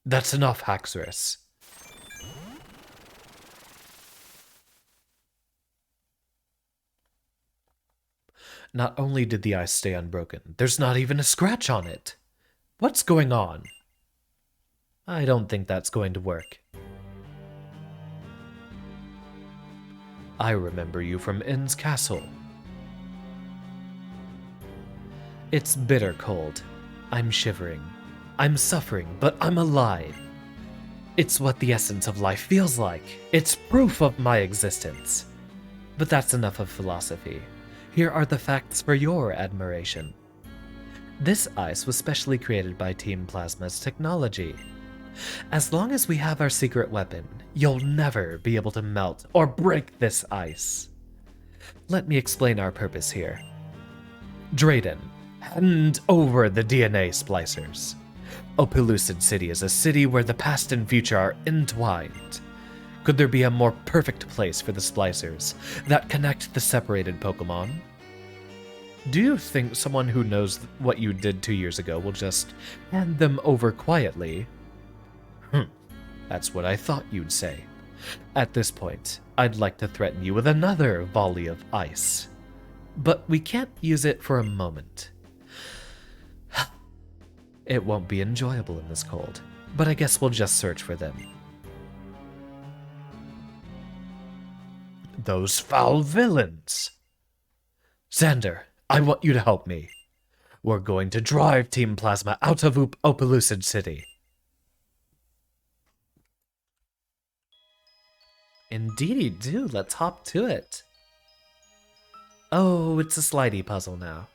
That's enough, Haxorus. Not only did the ice stay unbroken, there's not even a scratch on it. What's going on? I don't think that's going to work. I remember you from Inn's castle. It's bitter cold. I'm shivering. I'm suffering, but I'm alive. It's what the essence of life feels like. It's proof of my existence. But that's enough of philosophy. Here are the facts for your admiration. This ice was specially created by Team Plasma's technology. As long as we have our secret weapon, you'll never be able to melt or break this ice. Let me explain our purpose here. Drayden, hand over the DNA splicers. Opelucid City is a city where the past and future are entwined. Could there be a more perfect place for the splicers that connect the separated Pokemon? Do you think someone who knows what you did 2 years ago will just hand them over quietly? That's what I thought you'd say. At this point, I'd like to threaten you with another volley of ice. But we can't use it for a moment. It won't be enjoyable in this cold, but I guess we'll just search for them. Those foul villains! Xander, I want you to help me. We're going to drive Team Plasma out of Opelucid City. Indeedy do, let's hop to it. Oh, it's a slidey puzzle now.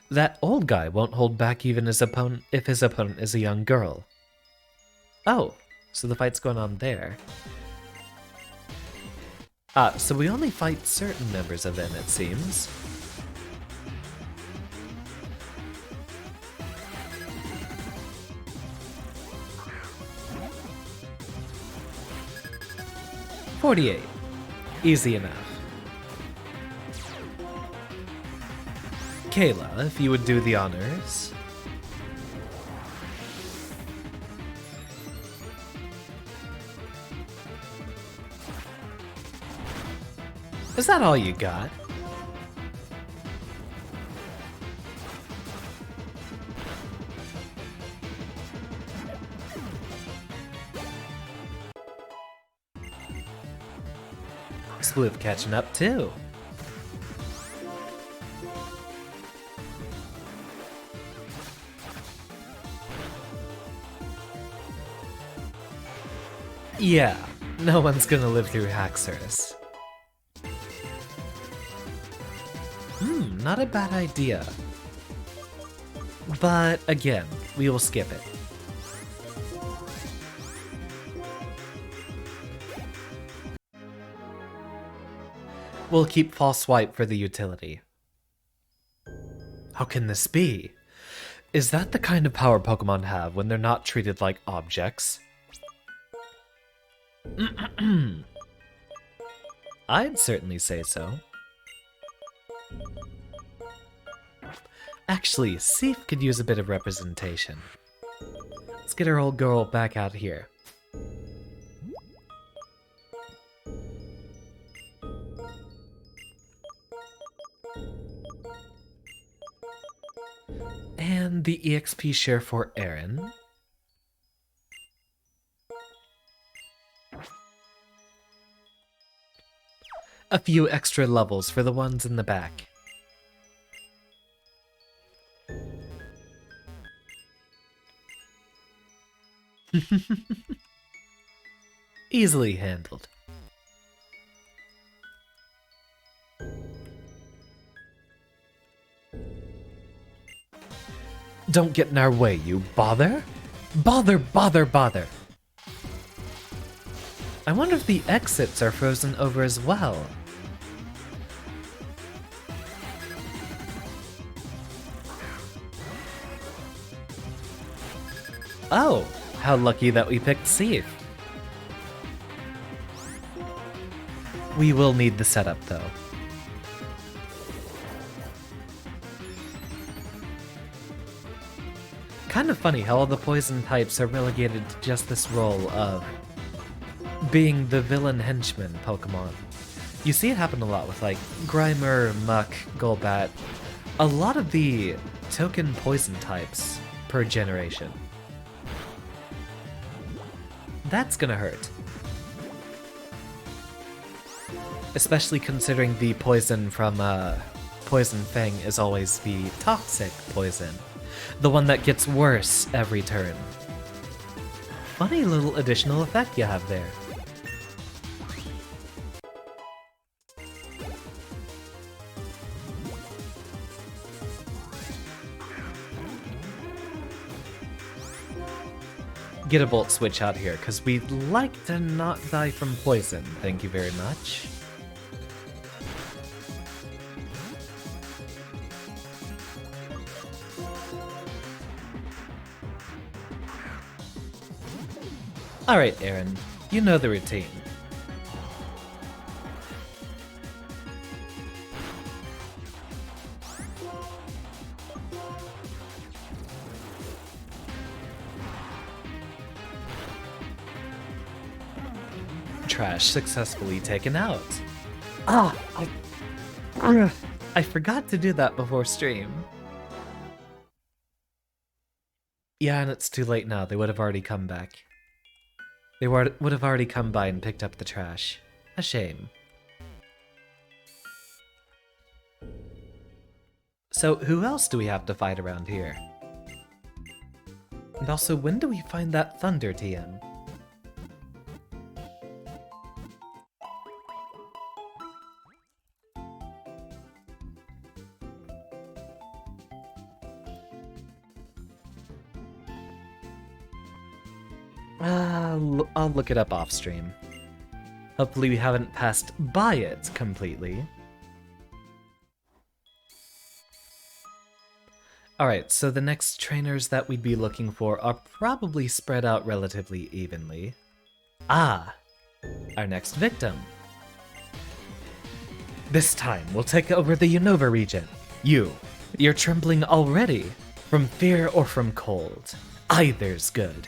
That old guy won't hold back even if his opponent is a young girl. Oh, so the fight's going on there. So we only fight certain members of them, it seems. $48. Easy enough. Kayla, if you would do the honors. Is that all you got? Sploof catching up too. Yeah, no one's gonna live through Haxorus. Not a bad idea. But again, we will skip it. We'll keep False Swipe for the utility. How can this be? Is that the kind of power Pokemon have when they're not treated like objects? I'd certainly say so. Actually, Seif could use a bit of representation. Let's get our old girl back out here. And the EXP share for Aaron. A few extra levels for the ones in the back. Easily handled. Don't get in our way, you bother! Bother, bother, bother! I wonder if the exits are frozen over as well. Oh, how lucky that we picked Seif. We will need the setup though. Kind of funny how all the poison types are relegated to just this role of being the villain henchman Pokemon. You see it happen a lot with like Grimer, Muck, Golbat, a lot of the token poison types per generation. that's gonna hurt. Especially considering the poison from Poison Fang is always the toxic poison. The one that gets worse every turn. Funny little additional effect you have there. Get a Volt Switch out here, because we'd like to not die from poison. Thank you very much. Alright, Aaron. You know the routine. Trash successfully taken out. I forgot to do that before stream. Yeah, and it's too late now. They would have already come back. They would have already come by and picked up the trash. A shame. So, who else do we have to fight around here? And also, when do we find that Thunder TM? I'll look it up off stream. Hopefully we haven't passed by it completely. Alright, so the next trainers that we'd be looking for are probably spread out relatively evenly. Ah! Our next victim. This time, we'll take over the Unova region. You're trembling already. From fear or from cold. Either's good.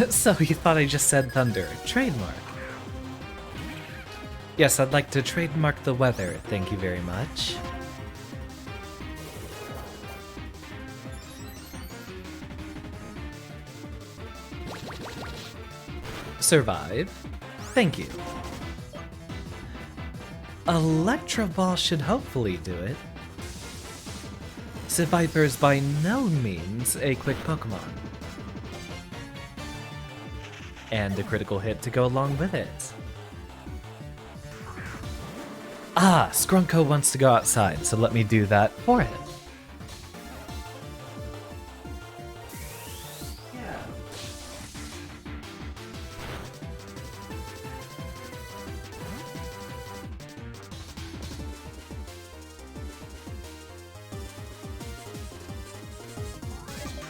So you thought I just said thunder. Trademark. Yes, I'd like to trademark the weather, thank you very much. Survive. Thank you. Electro Ball should hopefully do it. Seviper is by no means a quick Pokemon. And a critical hit to go along with it. Ah, Skrunko wants to go outside, so let me do that for him. Yeah.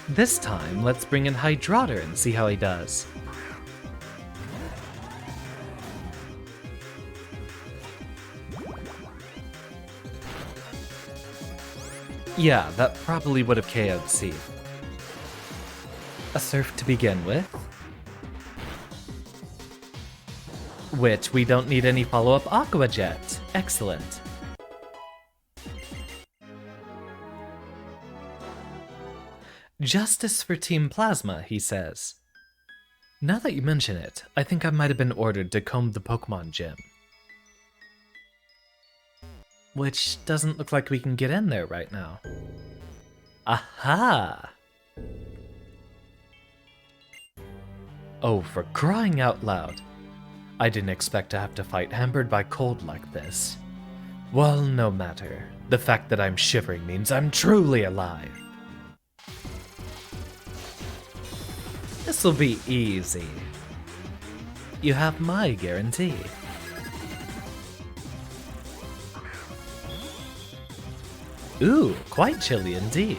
This time, let's bring in Hydrotter and see how he does. Yeah, that probably would have KO'd C. A Surf to begin with. Which we don't need any follow-up Aqua Jet. Excellent. Justice for Team Plasma, he says. Now that you mention it, I think I might have been ordered to comb the Pokemon Gym. Which doesn't look like we can get in there right now. Aha! Oh, for crying out loud. I didn't expect to have to fight hampered by cold like this. Well, no matter. The fact that I'm shivering means I'm truly alive. This'll be easy. You have my guarantee. Ooh, quite chilly indeed.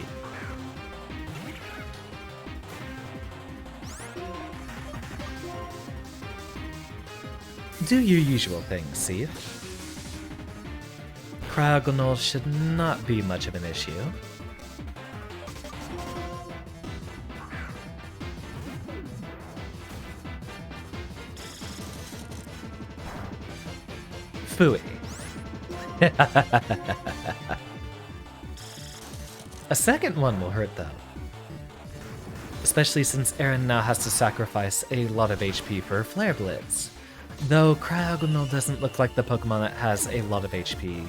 Do your usual thing, Seath. Cryogonal should not be much of an issue. Phooey. A second one will hurt though. Especially since Aaron now has to sacrifice a lot of HP for Flare Blitz. Though Cryogonal doesn't look like the Pokemon that has a lot of HP.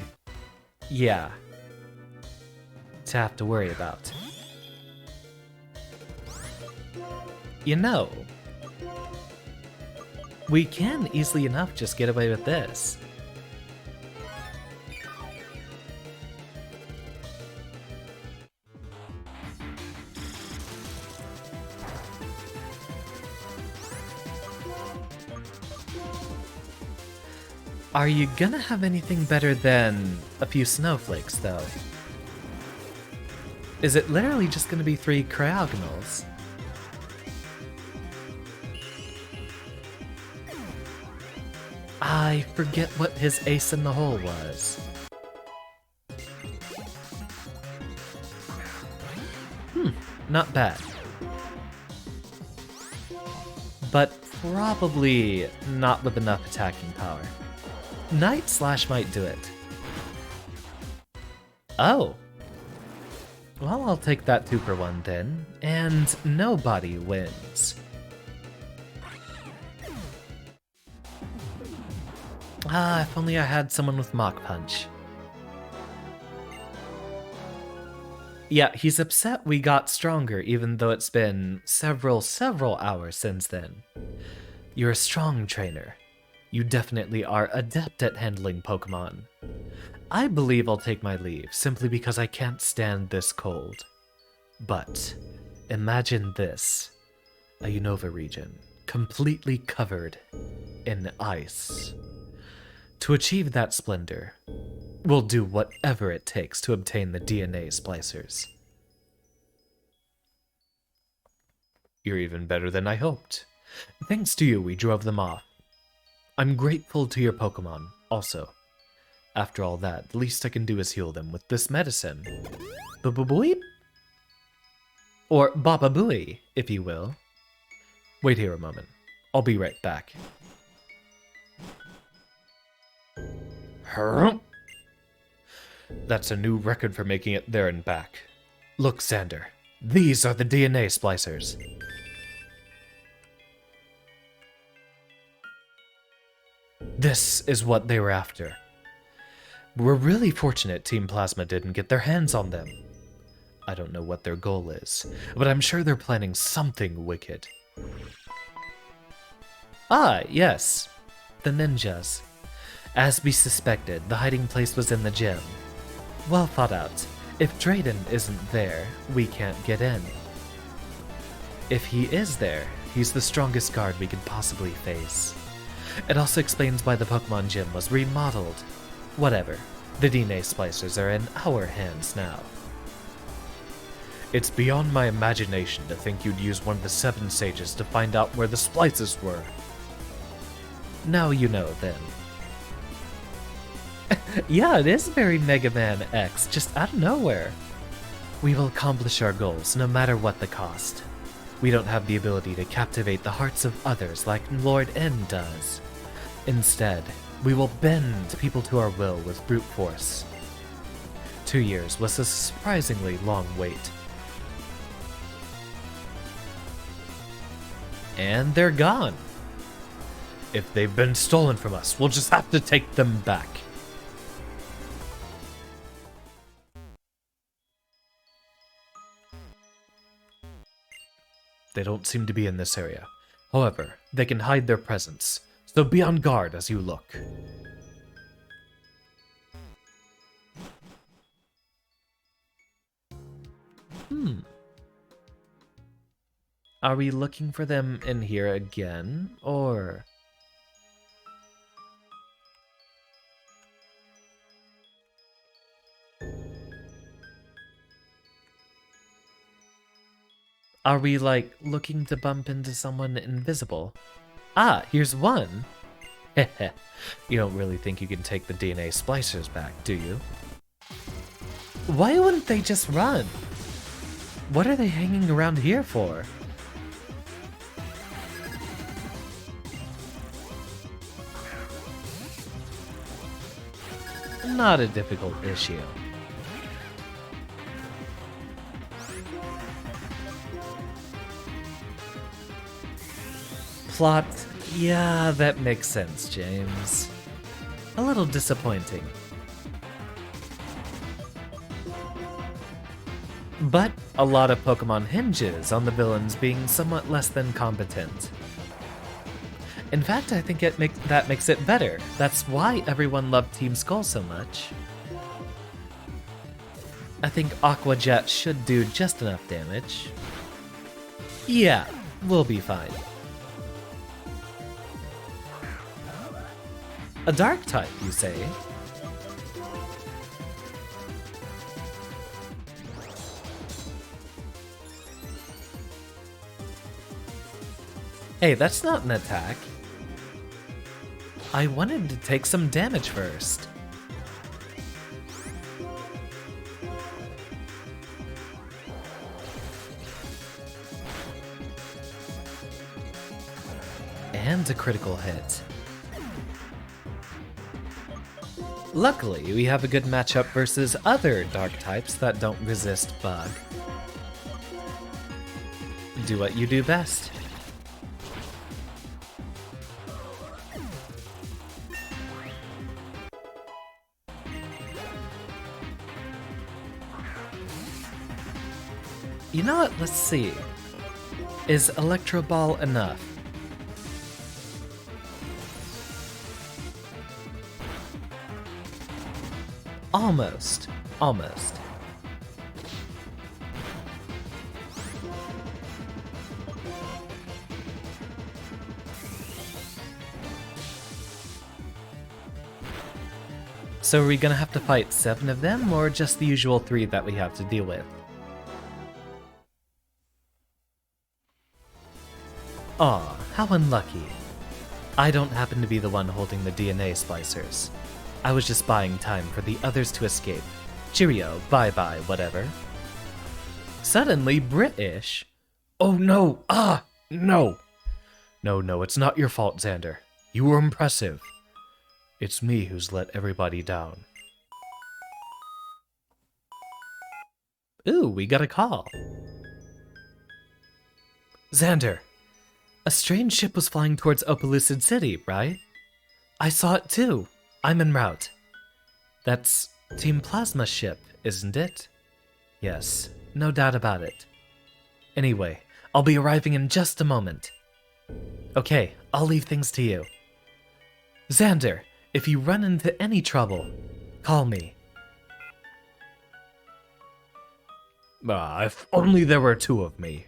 Yeah. To have to worry about. You know, we can easily enough just get away with this. Are you gonna have anything better than a few snowflakes, though? Is it literally just gonna be 3 Cryogonals? I forget what his ace in the hole was. Not bad. But probably not with enough attacking power. Night Slash might do it. Oh. Well, I'll take that 2 for 1 then, and nobody wins. Ah, if only I had someone with Mach Punch. Yeah, he's upset we got stronger even though it's been several hours since then. You're a strong trainer. You definitely are adept at handling Pokemon. I believe I'll take my leave simply because I can't stand this cold. But imagine this. A Unova region, completely covered in ice. To achieve that splendor, we'll do whatever it takes to obtain the DNA splicers. You're even better than I hoped. Thanks to you, we drove them off. I'm grateful to your Pokemon, also. After all that, the least I can do is heal them with this medicine. Boo-boo-booey? Or Baba-booey, if you will. Wait here a moment. I'll be right back. That's a new record for making it there and back. Look, Xander. These are the DNA splicers. This is what they were after. We're really fortunate Team Plasma didn't get their hands on them. I don't know what their goal is, but I'm sure they're planning something wicked. Ah, yes. The ninjas. As we suspected, the hiding place was in the gym. Well thought out. If Drayden isn't there, we can't get in. If he is there, he's the strongest guard we could possibly face. It also explains why the Pokemon Gym was remodeled. Whatever, the DNA splicers are in our hands now. It's beyond my imagination to think you'd use one of the 7 sages to find out where the splicers were. Now you know, then. Yeah, it is very Mega Man X, just out of nowhere. We will accomplish our goals, no matter what the cost. We don't have the ability to captivate the hearts of others like Lord N does. Instead, we will bend people to our will with brute force. 2 years was a surprisingly long wait. And they're gone. If they've been stolen from us, we'll just have to take them back. They don't seem to be in this area. However, they can hide their presence, so be on guard as you look. Are we looking for them in here again, or... Are we, like, looking to bump into someone invisible? Ah, here's one! Heh. You don't really think you can take the DNA splicers back, do you? Why wouldn't they just run? What are they hanging around here for? not a difficult issue. Plot, yeah, that makes sense, James. A little disappointing. But a lot of Pokemon hinges on the villains being somewhat less than competent. In fact, I think that makes it better. That's why everyone loved Team Skull so much. I think Aqua Jet should do just enough damage. Yeah, we'll be fine. A dark type, you say? Hey, that's not an attack. I wanted to take some damage first. And a critical hit. Luckily, we have a good matchup versus other dark types that don't resist bug. Do what you do best. You know what? Let's see. Is Electro Ball enough? Almost. Almost. So are we gonna have to fight 7 of them, or just the usual 3 that we have to deal with? Aw, how unlucky. I don't happen to be the one holding the DNA splicers. I was just buying time for the others to escape. Cheerio, bye-bye, whatever. Suddenly British? Oh no, no! No, it's not your fault, Xander. You were impressive. It's me who's let everybody down. Ooh, we got a call. Xander, a strange ship was flying towards Opelucid City, right? I saw it too. I'm en route. That's Team Plasma's ship, isn't it? Yes, no doubt about it. Anyway, I'll be arriving in just a moment. Okay, I'll leave things to you. Xander, if you run into any trouble, call me. If only there were 2 of me.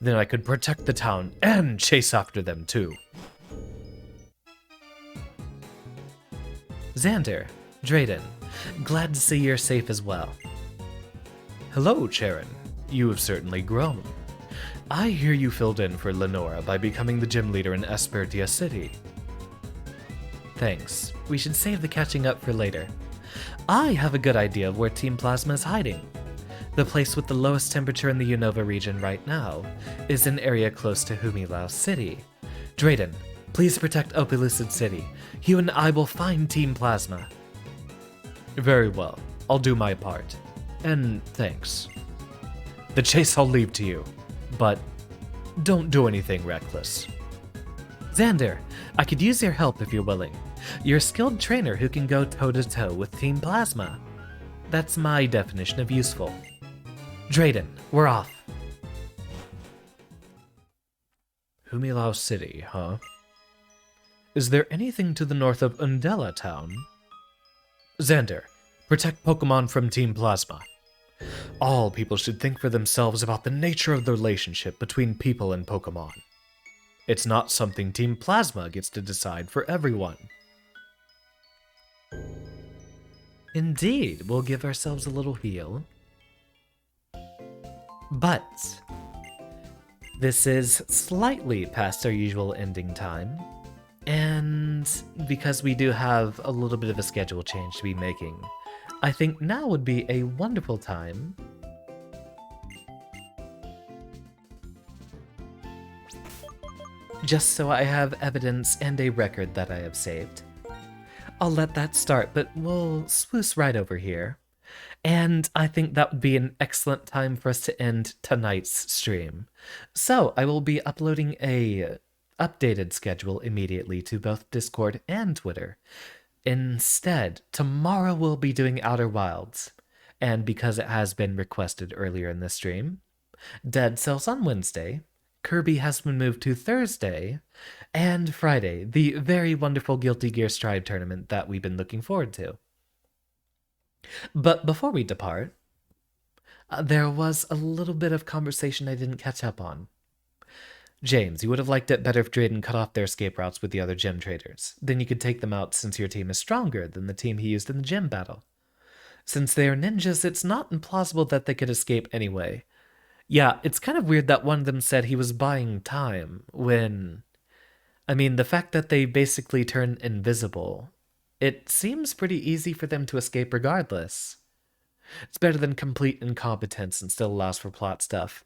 Then I could protect the town and chase after them too. Xander, Drayden, glad to see you're safe as well. Hello, Charon. You have certainly grown. I hear you filled in for Lenora by becoming the gym leader in Espertia City. Thanks. We should save the catching up for later. I have a good idea of where Team Plasma is hiding. The place with the lowest temperature in the Unova region right now is an area close to Humilao City. Drayden, please protect Opelucid City. You and I will find Team Plasma. Very well. I'll do my part. And thanks. The chase I'll leave to you, but don't do anything reckless. Xander, I could use your help if you're willing. You're a skilled trainer who can go toe-to-toe with Team Plasma. That's my definition of useful. Drayden, we're off. Humilao City, huh? Is there anything to the north of Undella Town? Xander, protect Pokemon from Team Plasma. All people should think for themselves about the nature of the relationship between people and Pokemon. It's not something Team Plasma gets to decide for everyone. Indeed, we'll give ourselves a little heal. But this is slightly past our usual ending time, and because we do have a little bit of a schedule change to be making, I think now would be a wonderful time just so I have evidence and a record that I have saved. I'll let that start, but we'll swoosh right over here. And I think that would be an excellent time for us to end tonight's stream. So I will be uploading a updated schedule immediately to both Discord and Twitter. Instead, tomorrow we'll be doing Outer Wilds. And because it has been requested earlier in the stream, Dead Cells on Wednesday, Kirby has been moved to Thursday, and Friday, the very wonderful Guilty Gear Strive tournament that we've been looking forward to. But before we depart, there was a little bit of conversation I didn't catch up on. James, you would have liked it better if Drayden cut off their escape routes with the other gym traders. Then you could take them out since your team is stronger than the team he used in the gym battle. Since they are ninjas, it's not implausible that they could escape anyway. Yeah, it's kind of weird that one of them said he was buying time when... I mean, the fact that they basically turn invisible, it seems pretty easy for them to escape regardless. It's better than complete incompetence and still allows for plot stuff.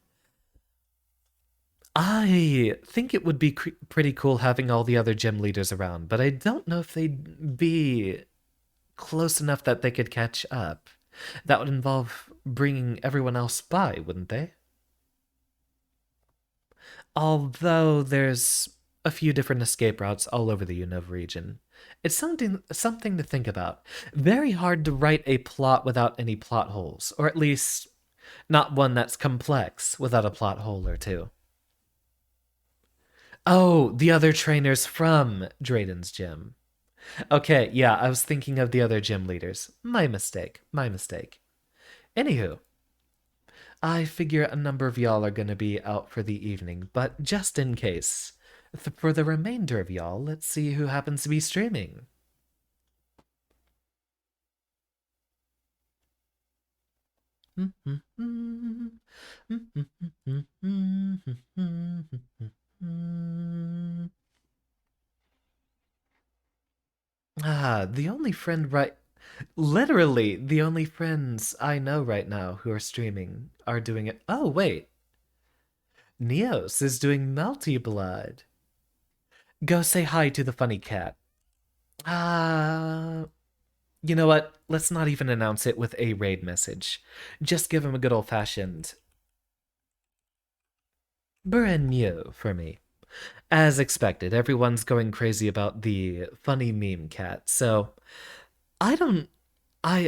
I think it would be pretty cool having all the other gym leaders around, but I don't know if they'd be close enough that they could catch up. That would involve bringing everyone else by, wouldn't they? Although there's a few different escape routes all over the Unova region. It's something to think about. Very hard to write a plot without any plot holes, or at least not one that's complex without a plot hole or two. Oh, the other trainers from Drayden's gym. Okay, yeah, I was thinking of the other gym leaders. My mistake. Anywho, I figure a number of y'all are gonna be out for the evening, but just in case, for the remainder of y'all, let's see who happens to be streaming. The only friend literally, the only friends I know right now who are streaming are doing it. Oh, wait. Neos is doing Melty Blood. Go say hi to the funny cat. You know what? Let's not even announce it with a raid message. Just give him a good old-fashioned Brand for me. As expected, everyone's going crazy about the funny meme cat, so I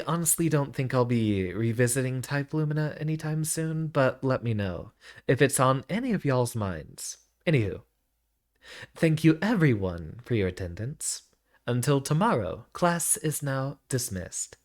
honestly don't think I'll be revisiting Type Lumina anytime soon, but let me know if it's on any of y'all's minds. Anywho, thank you everyone for your attendance. Until tomorrow, class is now dismissed.